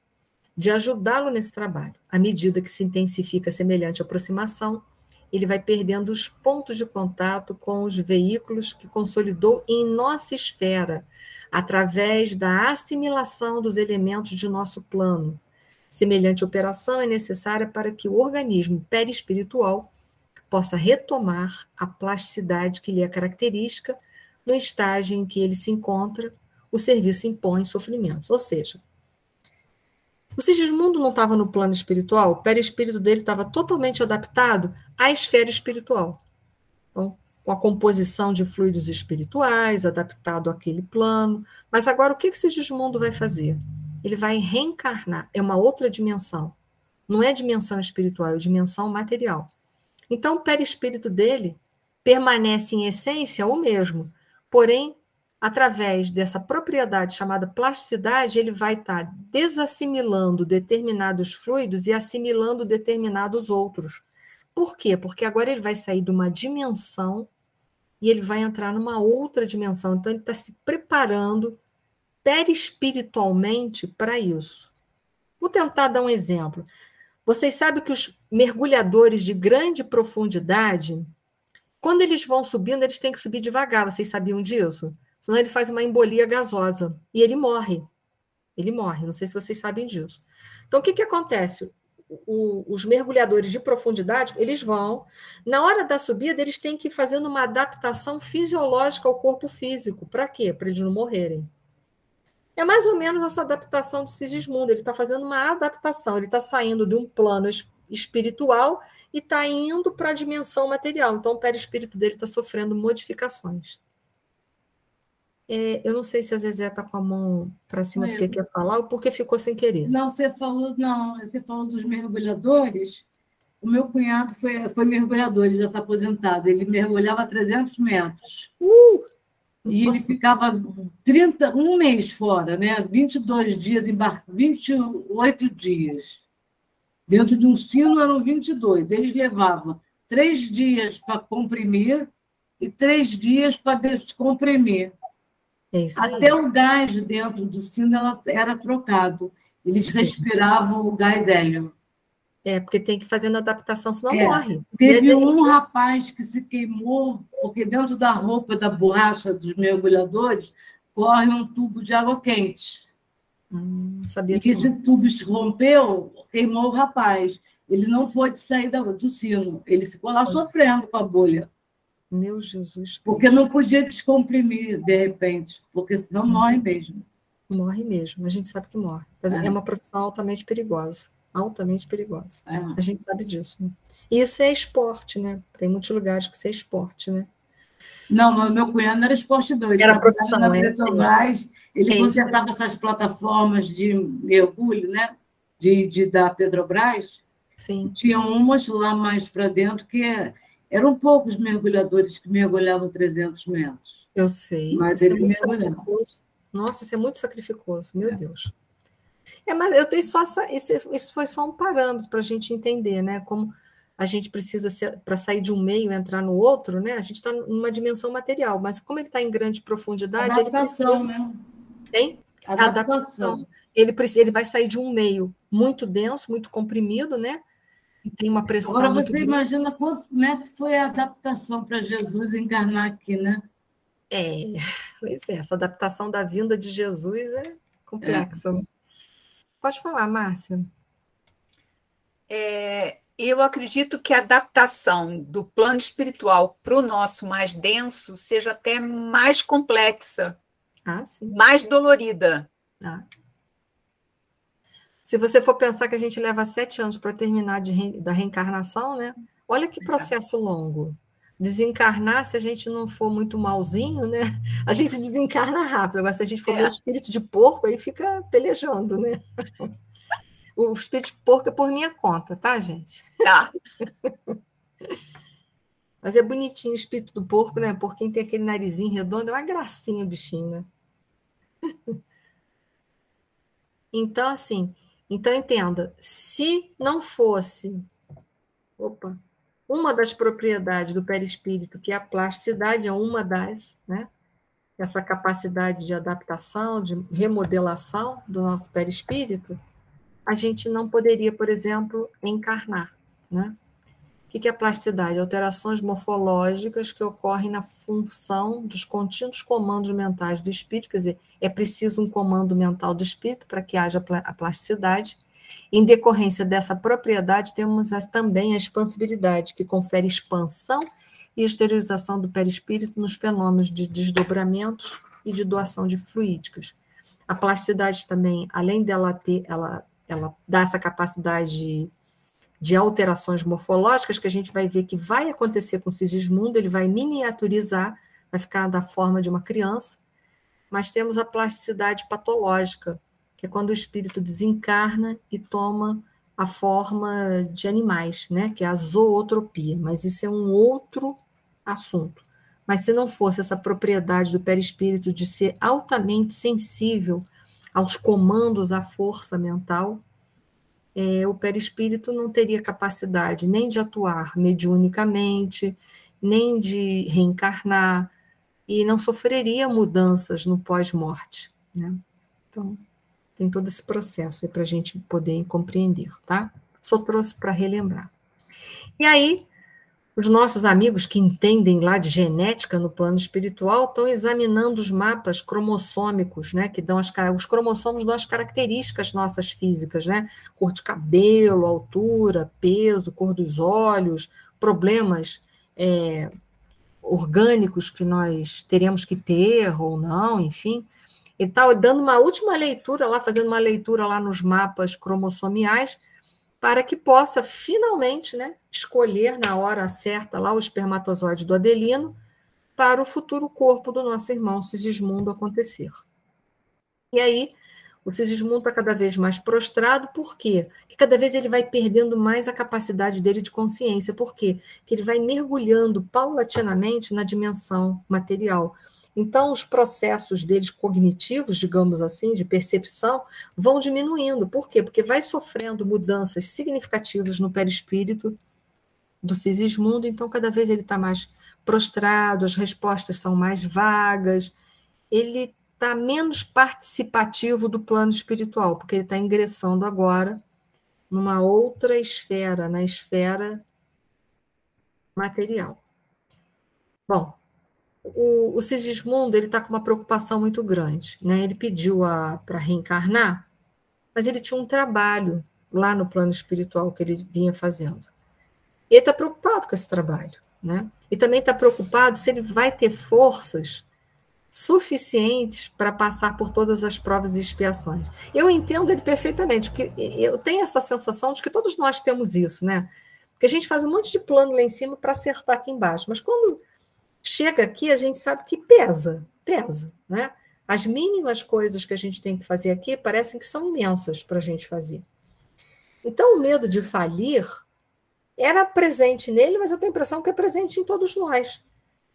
de ajudá-lo nesse trabalho. À medida que se intensifica semelhante aproximação, ele vai perdendo os pontos de contato com os veículos que consolidou em nossa esfera, através da assimilação dos elementos de nosso plano. Semelhante operação é necessária para que o organismo perispiritual possa retomar a plasticidade que lhe é característica no estágio em que ele se encontra, o serviço impõe sofrimentos. Ou seja, o Sigismundo não estava no plano espiritual, o perispírito dele estava totalmente adaptado à esfera espiritual. Então, com a composição de fluidos espirituais, adaptado àquele plano. Mas agora, o que Sigismundo vai fazer? Ele vai reencarnar, é uma outra dimensão. Não é dimensão espiritual, é dimensão material. Então, o perispírito dele permanece em essência o mesmo, porém, através dessa propriedade chamada plasticidade, ele vai estar desassimilando determinados fluidos e assimilando determinados outros. Por quê? Porque agora ele vai sair de uma dimensão e ele vai entrar numa outra dimensão. Então, ele está se preparando perispiritualmente para isso. Vou tentar dar um exemplo. Vocês sabem que os mergulhadores de grande profundidade, quando eles vão subindo, eles têm que subir devagar. Vocês sabiam disso? Senão ele faz uma embolia gasosa e ele morre. Ele morre. Não sei se vocês sabem disso. Então, o que acontece? Os mergulhadores de profundidade, eles vão, na hora da subida, eles têm que ir fazendo uma adaptação fisiológica ao corpo físico. Para quê? Para eles não morrerem. É mais ou menos essa adaptação do Sigismundo. Ele está fazendo uma adaptação. Ele está saindo de um plano espiritual e está indo para a dimensão material. Então, o perispírito dele está sofrendo modificações. Eu não sei se a Zezé está com a mão para cima porque quer falar ou porque ficou sem querer. Não, você falou dos mergulhadores. O meu cunhado foi mergulhador, ele já está aposentado. Ele mergulhava 300 metros. E ele ficava um mês fora, né? 22 dias, 28 dias. Dentro de um sino eram 22. Eles levavam 3 dias para comprimir e 3 dias para descomprimir. Até o gás dentro do sino era trocado. Eles respiravam o gás hélio. Porque tem que fazer a adaptação, senão morre. Teve um rapaz que se queimou, porque dentro da roupa da borracha dos mergulhadores corre um tubo de água quente. Sabia e esse tubo se rompeu, queimou o rapaz. Ele não pôde sair do sino. Ele ficou lá sofrendo com a bolha. Meu Jesus. Porque não podia descomprimir, de repente, porque senão morre mesmo. Morre mesmo, a gente sabe que morre. É uma profissão altamente perigosa. Altamente perigosa. A gente sabe disso. Né? E isso é esporte, né? Tem muitos lugares que isso é esporte, né? Não, mas meu cunhado não era esporte, não. Ele era profissão, na Petrobras, ele consertava essas plataformas de mergulho, né? Da Petrobras. Sim. Tinha umas lá mais para dentro que eram poucos mergulhadores que mergulhavam 300 metros. Eu sei. Mas isso ele é muito mergulhava. sacrificoso. Nossa, isso é muito sacrificoso, meu Deus. Mas eu tenho isso foi só um parâmetro para a gente entender, né? Como a gente precisa, para sair de um meio e entrar no outro, né? A gente está numa dimensão material, mas como ele está em grande profundidade, Adaptação, ele precisa. Né? Tem? Adaptação. Ele vai sair de um meio muito denso, muito comprimido, né? E tem uma pressão. Agora muito você grande. imagina como é que foi a adaptação para Jesus encarnar aqui, né? Pois é, essa adaptação da vinda de Jesus é complexa. Né? Pode falar, Márcia. Eu acredito que a adaptação do plano espiritual para o nosso mais denso seja até mais complexa, sim. mais dolorida. Se você for pensar que a gente leva 7 anos para terminar da reencarnação, né? Olha que processo longo. Desencarnar, se a gente não for muito malzinho, né? A gente desencarna rápido. Agora, se a gente for meio espírito de porco, aí fica pelejando, né? O espírito de porco é por minha conta, tá, gente? Tá. Mas é bonitinho o espírito do porco, né? Porquinho tem aquele narizinho redondo, é uma gracinha o bichinho, né? Então, assim, entenda, se não fosse uma das propriedades do perispírito, que é a plasticidade, é uma das, né? Essa capacidade de adaptação, de remodelação do nosso perispírito, a gente não poderia, por exemplo, encarnar, né? O que é a plasticidade? Alterações morfológicas que ocorrem na função dos contínuos comandos mentais do espírito, quer dizer, é preciso um comando mental do espírito para que haja a plasticidade. Em decorrência dessa propriedade, temos também a expansibilidade, que confere expansão e exteriorização do perispírito nos fenômenos de desdobramentos e de doação de fluídicas. A plasticidade também, além dela ela dá essa capacidade de alterações morfológicas, que a gente vai ver que vai acontecer com o Sigismundo, ele vai miniaturizar, vai ficar da forma de uma criança, mas temos a plasticidade patológica, que é quando o espírito desencarna e toma a forma de animais, né? Que é a zootropia, mas isso é um outro assunto. mas se não fosse essa propriedade do perispírito de ser altamente sensível aos comandos, à força mental, o perispírito não teria capacidade nem de atuar mediunicamente, nem de reencarnar, e não sofreria mudanças no pós-morte, né? Então, tem todo esse processo para a gente poder compreender, tá? Só trouxe para relembrar. E aí, os nossos amigos que entendem lá de genética no plano espiritual estão examinando os mapas cromossômicos, né, que dão os cromossomos dão as características nossas físicas, né, cor de cabelo, altura, peso, cor dos olhos, problemas orgânicos que nós teremos que ter ou não, enfim. Ele está dando uma última leitura lá, fazendo uma leitura lá nos mapas cromossomiais, para que possa finalmente, né, escolher na hora certa lá o espermatozoide do Adelino para o futuro corpo do nosso irmão Sigismundo acontecer. E aí, o Sigismundo está cada vez mais prostrado, por quê? Porque cada vez ele vai perdendo mais a capacidade dele de consciência, por quê? Porque ele vai mergulhando paulatinamente na dimensão material. Então, os processos deles cognitivos, digamos assim, de percepção, vão diminuindo. Por quê? Porque vai sofrendo mudanças significativas no perispírito do Sigismundo, então cada vez ele está mais prostrado, as respostas são mais vagas, ele está menos participativo do plano espiritual, porque ele está ingressando agora numa outra esfera, na esfera material. Bom, o Sigismundo está com uma preocupação muito grande, né? Ele pediu para reencarnar, mas ele tinha um trabalho lá no plano espiritual que ele vinha fazendo. E ele está preocupado com esse trabalho, né? E também está preocupado se ele vai ter forças suficientes para passar por todas as provas e expiações. Eu entendo ele perfeitamente, porque eu tenho essa sensação de que todos nós temos isso, né? Porque a gente faz um monte de plano lá em cima para acertar aqui embaixo, mas quando chega aqui, a gente sabe que pesa, né? As mínimas coisas que a gente tem que fazer aqui parecem que são imensas para a gente fazer. Então, o medo de falir era presente nele, mas eu tenho a impressão que é presente em todos nós,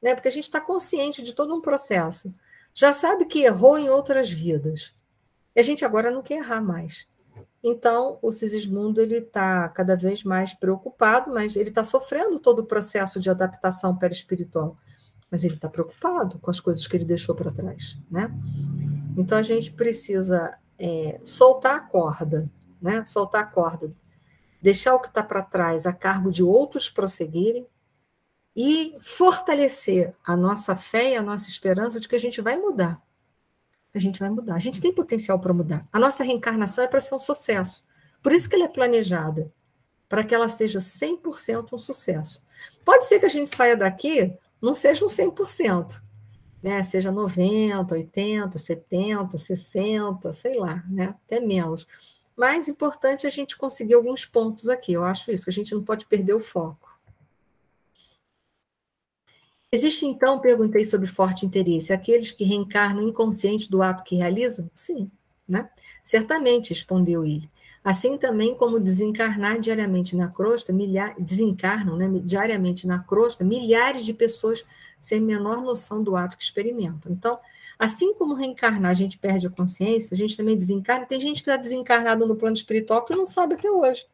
né? Porque a gente está consciente de todo um processo. Já sabe que errou em outras vidas. E a gente agora não quer errar mais. Então, o Sigismundo está cada vez mais preocupado, mas ele está sofrendo todo o processo de adaptação perispiritual. Mas ele está preocupado com as coisas que ele deixou para trás, né? Então, a gente precisa soltar a corda, né? Soltar a corda, deixar o que está para trás a cargo de outros prosseguirem e fortalecer a nossa fé e a nossa esperança de que a gente vai mudar. A gente vai mudar. A gente tem potencial para mudar. A nossa reencarnação é para ser um sucesso. Por isso que ela é planejada, para que ela seja 100% um sucesso. Pode ser que a gente saia daqui, não seja um 100%, né? Seja 90%, 80%, 70%, 60%, sei lá, né? Até menos. Mas é importante a gente conseguir alguns pontos aqui. Eu acho isso, que a gente não pode perder o foco. Existe, então, perguntei sobre forte interesse, aqueles que reencarnam inconscientes do ato que realizam? Sim, né? Certamente, respondeu ele. Assim também como desencarnar diariamente na crosta, desencarnam, né, diariamente na crosta milhares de pessoas sem a menor noção do ato que experimentam. Então, assim como reencarnar a gente perde a consciência, a gente também desencarna. Tem gente que está desencarnado no plano espiritual que não sabe até hoje.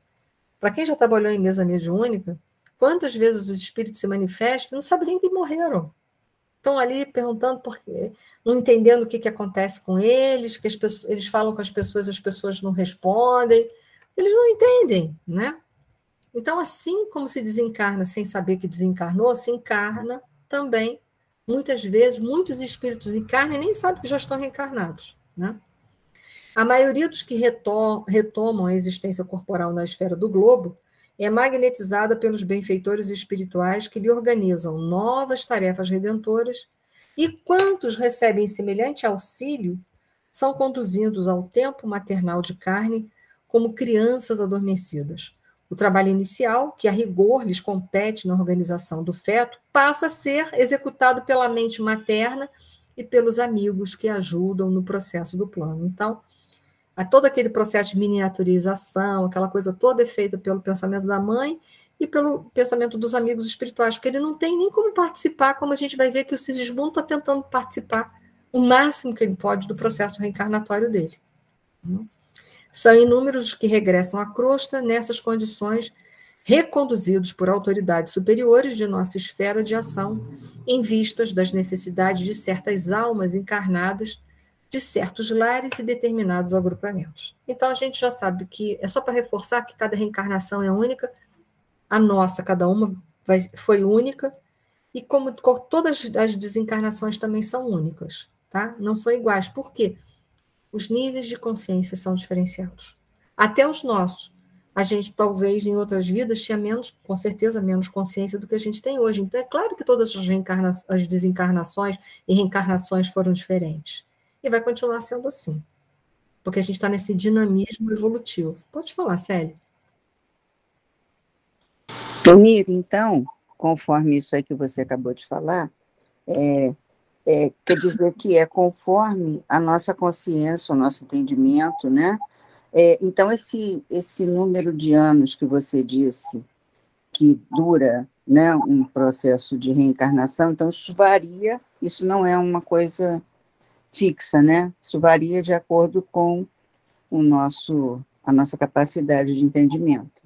Para quem já trabalhou em mesa mediúnica, quantas vezes os espíritos se manifestam, não sabem nem que morreram. Estão ali perguntando por quê, não entendendo o que acontece com eles, que eles falam com as pessoas não respondem. Eles não entendem, né? Então, assim como se desencarna sem saber que desencarnou, se encarna também, muitas vezes, muitos espíritos encarnam e nem sabem que já estão reencarnados, né? A maioria dos que retomam a existência corporal na esfera do globo é magnetizada pelos benfeitores espirituais que lhe organizam novas tarefas redentoras, e quantos recebem semelhante auxílio são conduzidos ao tempo maternal de carne como crianças adormecidas. O trabalho inicial, que a rigor lhes compete na organização do feto, passa a ser executado pela mente materna e pelos amigos que ajudam no processo do plano. Então, todo aquele processo de miniaturização, aquela coisa toda é feita pelo pensamento da mãe, e pelo pensamento dos amigos espirituais, porque ele não tem nem como participar, como a gente vai ver que o Sigismundo está tentando participar o máximo que ele pode do processo reencarnatório dele. São inúmeros os que regressam à crosta nessas condições, reconduzidos por autoridades superiores de nossa esfera de ação, em vistas das necessidades de certas almas encarnadas, de certos lares e determinados agrupamentos. Então, a gente já sabe que, é só para reforçar que cada reencarnação é única, a nossa, cada uma foi única, e como todas as desencarnações também são únicas, tá? Não são iguais. Por quê? Os níveis de consciência são diferenciados. Até os nossos. A gente, talvez, em outras vidas, tinha menos, com certeza, menos consciência do que a gente tem hoje. Então, é claro que todas as desencarnações e reencarnações foram diferentes. E vai continuar sendo assim. Porque a gente está nesse dinamismo evolutivo. Pode falar, Célia. Tomir, então, conforme isso aí que você acabou de falar, quer dizer que é conforme a nossa consciência, o nosso entendimento, né? Então, esse número de anos que você disse que dura, né, um processo de reencarnação, então isso varia, isso não é uma coisa fixa, né? Isso varia de acordo com a nossa capacidade de entendimento.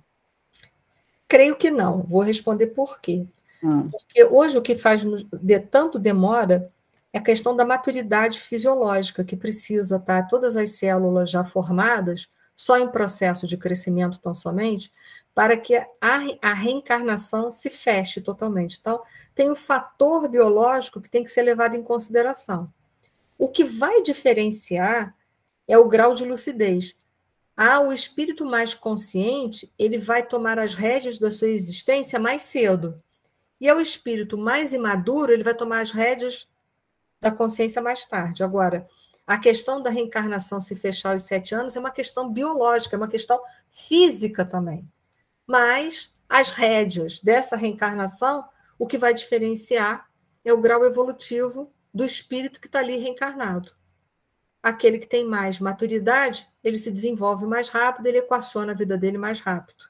Creio que não. Vou responder por quê. Porque hoje o que faz tanto demora é a questão da maturidade fisiológica, que precisa estar todas as células já formadas, só em processo de crescimento tão somente, para que a reencarnação se feche totalmente. Então, tem um fator biológico que tem que ser levado em consideração. O que vai diferenciar é o grau de lucidez. O espírito mais consciente, ele vai tomar as rédeas da sua existência mais cedo. E o espírito mais imaduro, ele vai tomar as rédeas da consciência mais tarde. Agora, a questão da reencarnação se fechar aos 7 anos é uma questão biológica, é uma questão física também. Mas as rédeas dessa reencarnação, o que vai diferenciar é o grau evolutivo do espírito que está ali reencarnado. Aquele que tem mais maturidade, ele se desenvolve mais rápido, ele equaciona a vida dele mais rápido.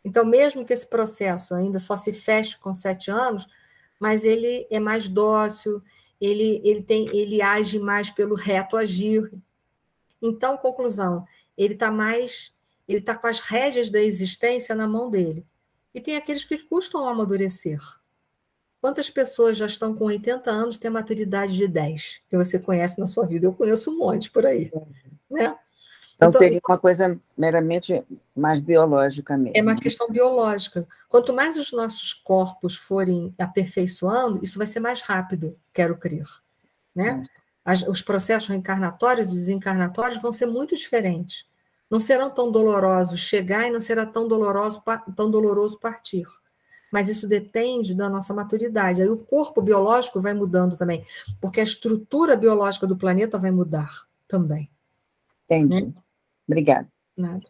Então, mesmo que esse processo ainda só se feche com 7 anos, mas ele é mais dócil, ele age mais pelo reto agir. Então, conclusão, ele está com as rédeas da existência na mão dele. E tem aqueles que custam amadurecer. Quantas pessoas já estão com 80 anos e têm maturidade de 10, que você conhece na sua vida? Eu conheço um monte por aí. Né? Então, seria uma coisa meramente mais biológica mesmo. É uma questão biológica. Quanto mais os nossos corpos forem aperfeiçoando, isso vai ser mais rápido, quero crer. Né? Os processos reencarnatórios e desencarnatórios vão ser muito diferentes. Não serão tão dolorosos chegar e não será tão doloroso partir. Mas isso depende da nossa maturidade. Aí o corpo biológico vai mudando também, porque a estrutura biológica do planeta vai mudar também. Entendi. Né? Obrigada. Nada.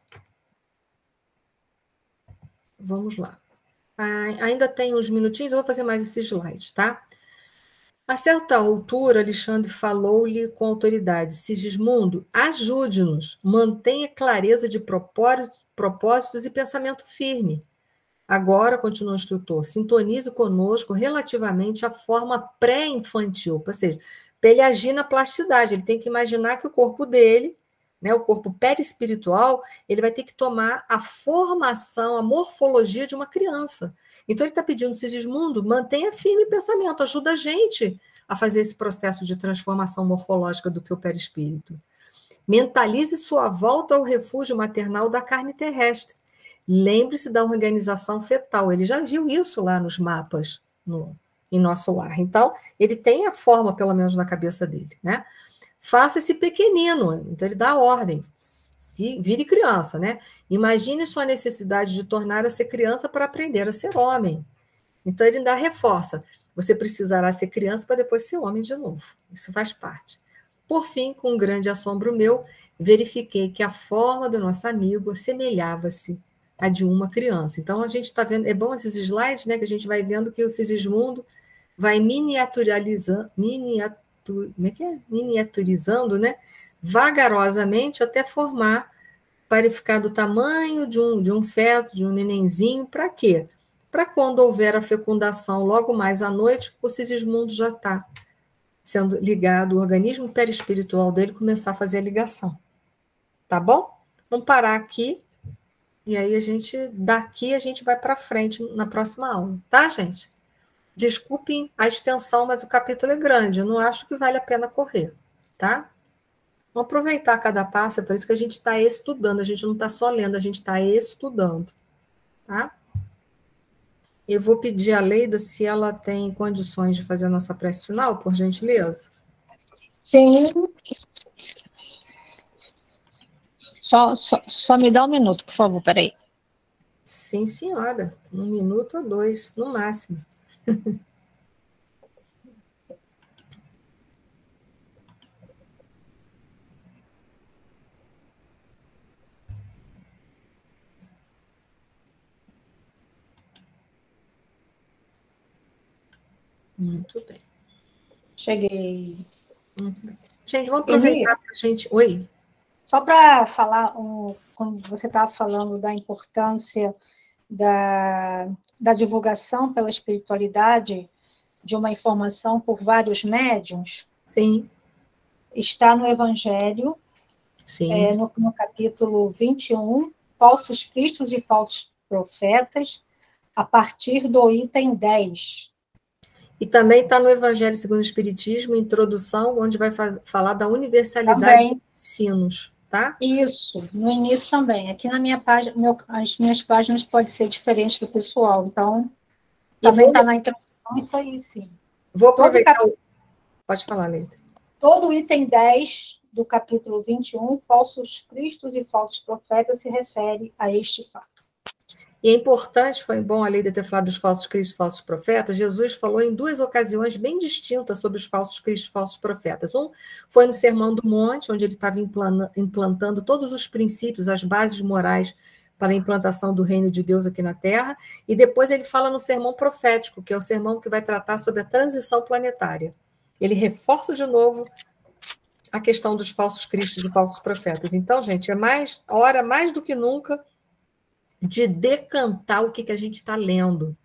Vamos lá. Ainda tem uns minutinhos, eu vou fazer mais esse slide, tá? A certa altura, Alexandre falou-lhe com autoridade: Sigismundo, ajude-nos, mantenha clareza de propósitos e pensamento firme. Agora, continua o instrutor, sintonize conosco relativamente à forma pré-infantil, ou seja, para ele agir na plasticidade, ele tem que imaginar que o corpo dele, né, o corpo perispiritual, ele vai ter que tomar a formação, a morfologia de uma criança. Então, ele está pedindo, Sigismundo, mantenha firme o pensamento, ajuda a gente a fazer esse processo de transformação morfológica do seu perispírito. Mentalize sua volta ao refúgio maternal da carne terrestre. Lembre-se da organização fetal. Ele já viu isso lá nos mapas, em nosso lar. Então, ele tem a forma, pelo menos, na cabeça dele. Né? Faça esse pequenino. Então, ele dá a ordem. Vire criança. Né? Imagine sua necessidade de tornar a ser criança para aprender a ser homem. Então, ele ainda reforça. Você precisará ser criança para depois ser homem de novo. Isso faz parte. Por fim, com um grande assombro meu, verifiquei que a forma do nosso amigo assemelhava-se a de uma criança. Então, a gente está vendo, é bom esses slides, né, que a gente vai vendo que o Sigismundo vai miniaturizando, né, vagarosamente até formar, para ficar do tamanho de um feto, de um nenenzinho. Para quê? para quando houver a fecundação logo mais à noite, o Sigismundo já está sendo ligado, o organismo perispiritual dele começar a fazer a ligação. Tá bom? Vamos parar aqui, e aí daqui a gente vai para frente na próxima aula, tá, gente? Desculpem a extensão, mas o capítulo é grande, eu não acho que vale a pena correr, tá? Vamos aproveitar cada passo, é por isso que a gente está estudando, a gente não está só lendo, a gente está estudando, tá? Eu vou pedir a Leida se ela tem condições de fazer a nossa prece final, por gentileza. Sim. Só me dá um minuto, por favor, peraí. Sim, senhora. 1 minuto ou 2, no máximo. Muito bem. Cheguei. Muito bem. Gente, vamos aproveitar para a gente... Oi? Só para falar, quando você estava falando da importância da divulgação pela espiritualidade de uma informação por vários médiuns, Sim. Está no Evangelho, Sim. No capítulo 21, Falsos Cristos e Falsos Profetas, a partir do item 10. E também está no Evangelho segundo o Espiritismo, introdução, onde vai falar da universalidade também. Dos ensinos, tá? Isso, no início também. Aqui na minha página, as minhas páginas podem ser diferentes do pessoal, então também está na introdução, isso aí, sim. Vou aproveitar. Pode falar, Leita. Todo o item 10 do capítulo 21, Falsos Cristos e Falsos Profetas, se refere a este fato. E é importante, foi bom a Leida ter falado dos falsos cristos e falsos profetas. Jesus falou em 2 ocasiões bem distintas sobre os falsos cristos e falsos profetas. Um foi no Sermão do Monte, onde ele estava implantando todos os princípios, as bases morais para a implantação do reino de Deus aqui na Terra. E depois ele fala no Sermão Profético, que é o sermão que vai tratar sobre a transição planetária. Ele reforça de novo a questão dos falsos cristos e falsos profetas. Então, gente, a hora mais do que nunca de decantar o que a gente está lendo.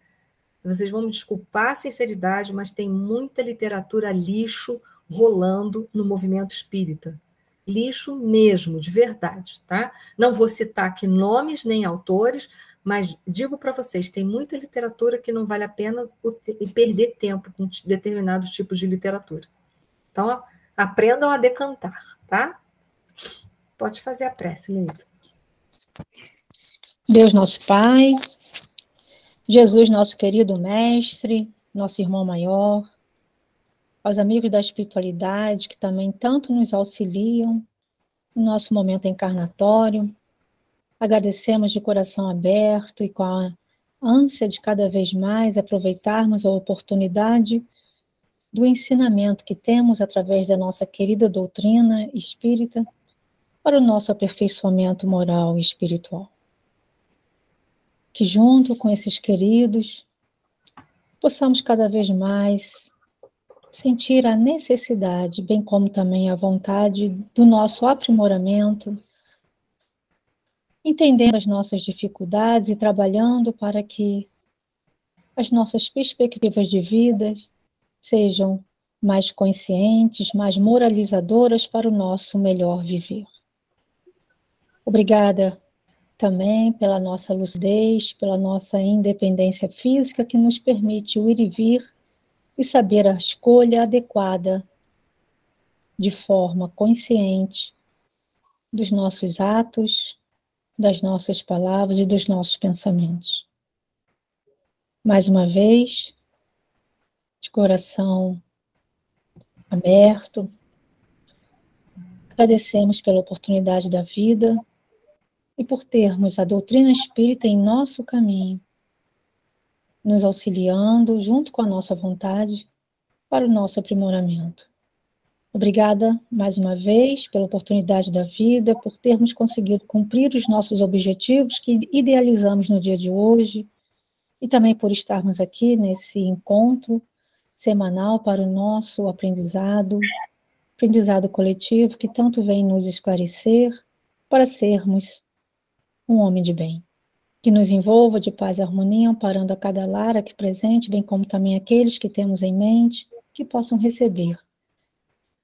Vocês vão me desculpar a sinceridade, mas tem muita literatura lixo rolando no movimento espírita. Lixo mesmo, de verdade, tá? Não vou citar aqui nomes nem autores, mas digo para vocês, tem muita literatura que não vale a pena perder tempo com determinados tipos de literatura. Então, aprendam a decantar, tá? Pode fazer a prece, Leita. Deus nosso Pai, Jesus nosso querido Mestre, nosso irmão maior, aos amigos da espiritualidade que também tanto nos auxiliam no nosso momento encarnatório, agradecemos de coração aberto e com a ânsia de cada vez mais aproveitarmos a oportunidade do ensinamento que temos através da nossa querida doutrina espírita para o nosso aperfeiçoamento moral e espiritual. Que junto com esses queridos, possamos cada vez mais sentir a necessidade, bem como também a vontade do nosso aprimoramento, entendendo as nossas dificuldades e trabalhando para que as nossas perspectivas de vida sejam mais conscientes, mais moralizadoras para o nosso melhor viver. Obrigada também pela nossa lucidez, pela nossa independência física que nos permite o ir e vir e saber a escolha adequada de forma consciente dos nossos atos, das nossas palavras e dos nossos pensamentos. Mais uma vez, de coração aberto, agradecemos pela oportunidade da vida e por termos a doutrina espírita em nosso caminho, nos auxiliando, junto com a nossa vontade, para o nosso aprimoramento. Obrigada, mais uma vez, pela oportunidade da vida, por termos conseguido cumprir os nossos objetivos que idealizamos no dia de hoje, e também por estarmos aqui nesse encontro semanal para o nosso aprendizado coletivo, que tanto vem nos esclarecer para sermos um homem de bem. que nos envolva de paz e harmonia, amparando a cada lar aqui presente, bem como também aqueles que temos em mente, que possam receber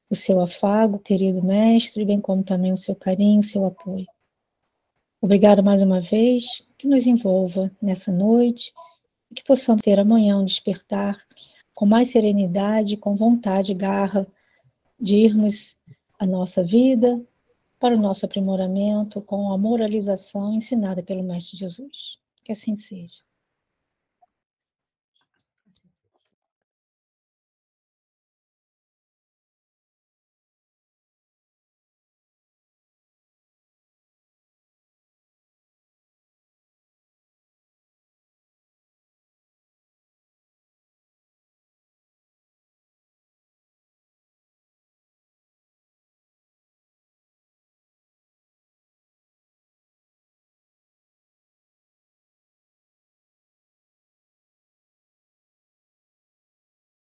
o seu afago, querido mestre, bem como também o seu carinho, o seu apoio. Obrigado mais uma vez, que nos envolva nessa noite, e que possamos ter amanhã um despertar com mais serenidade, com vontade e garra de irmos a nossa vida para o nosso aprimoramento com a moralização ensinada pelo Mestre Jesus. Que assim seja.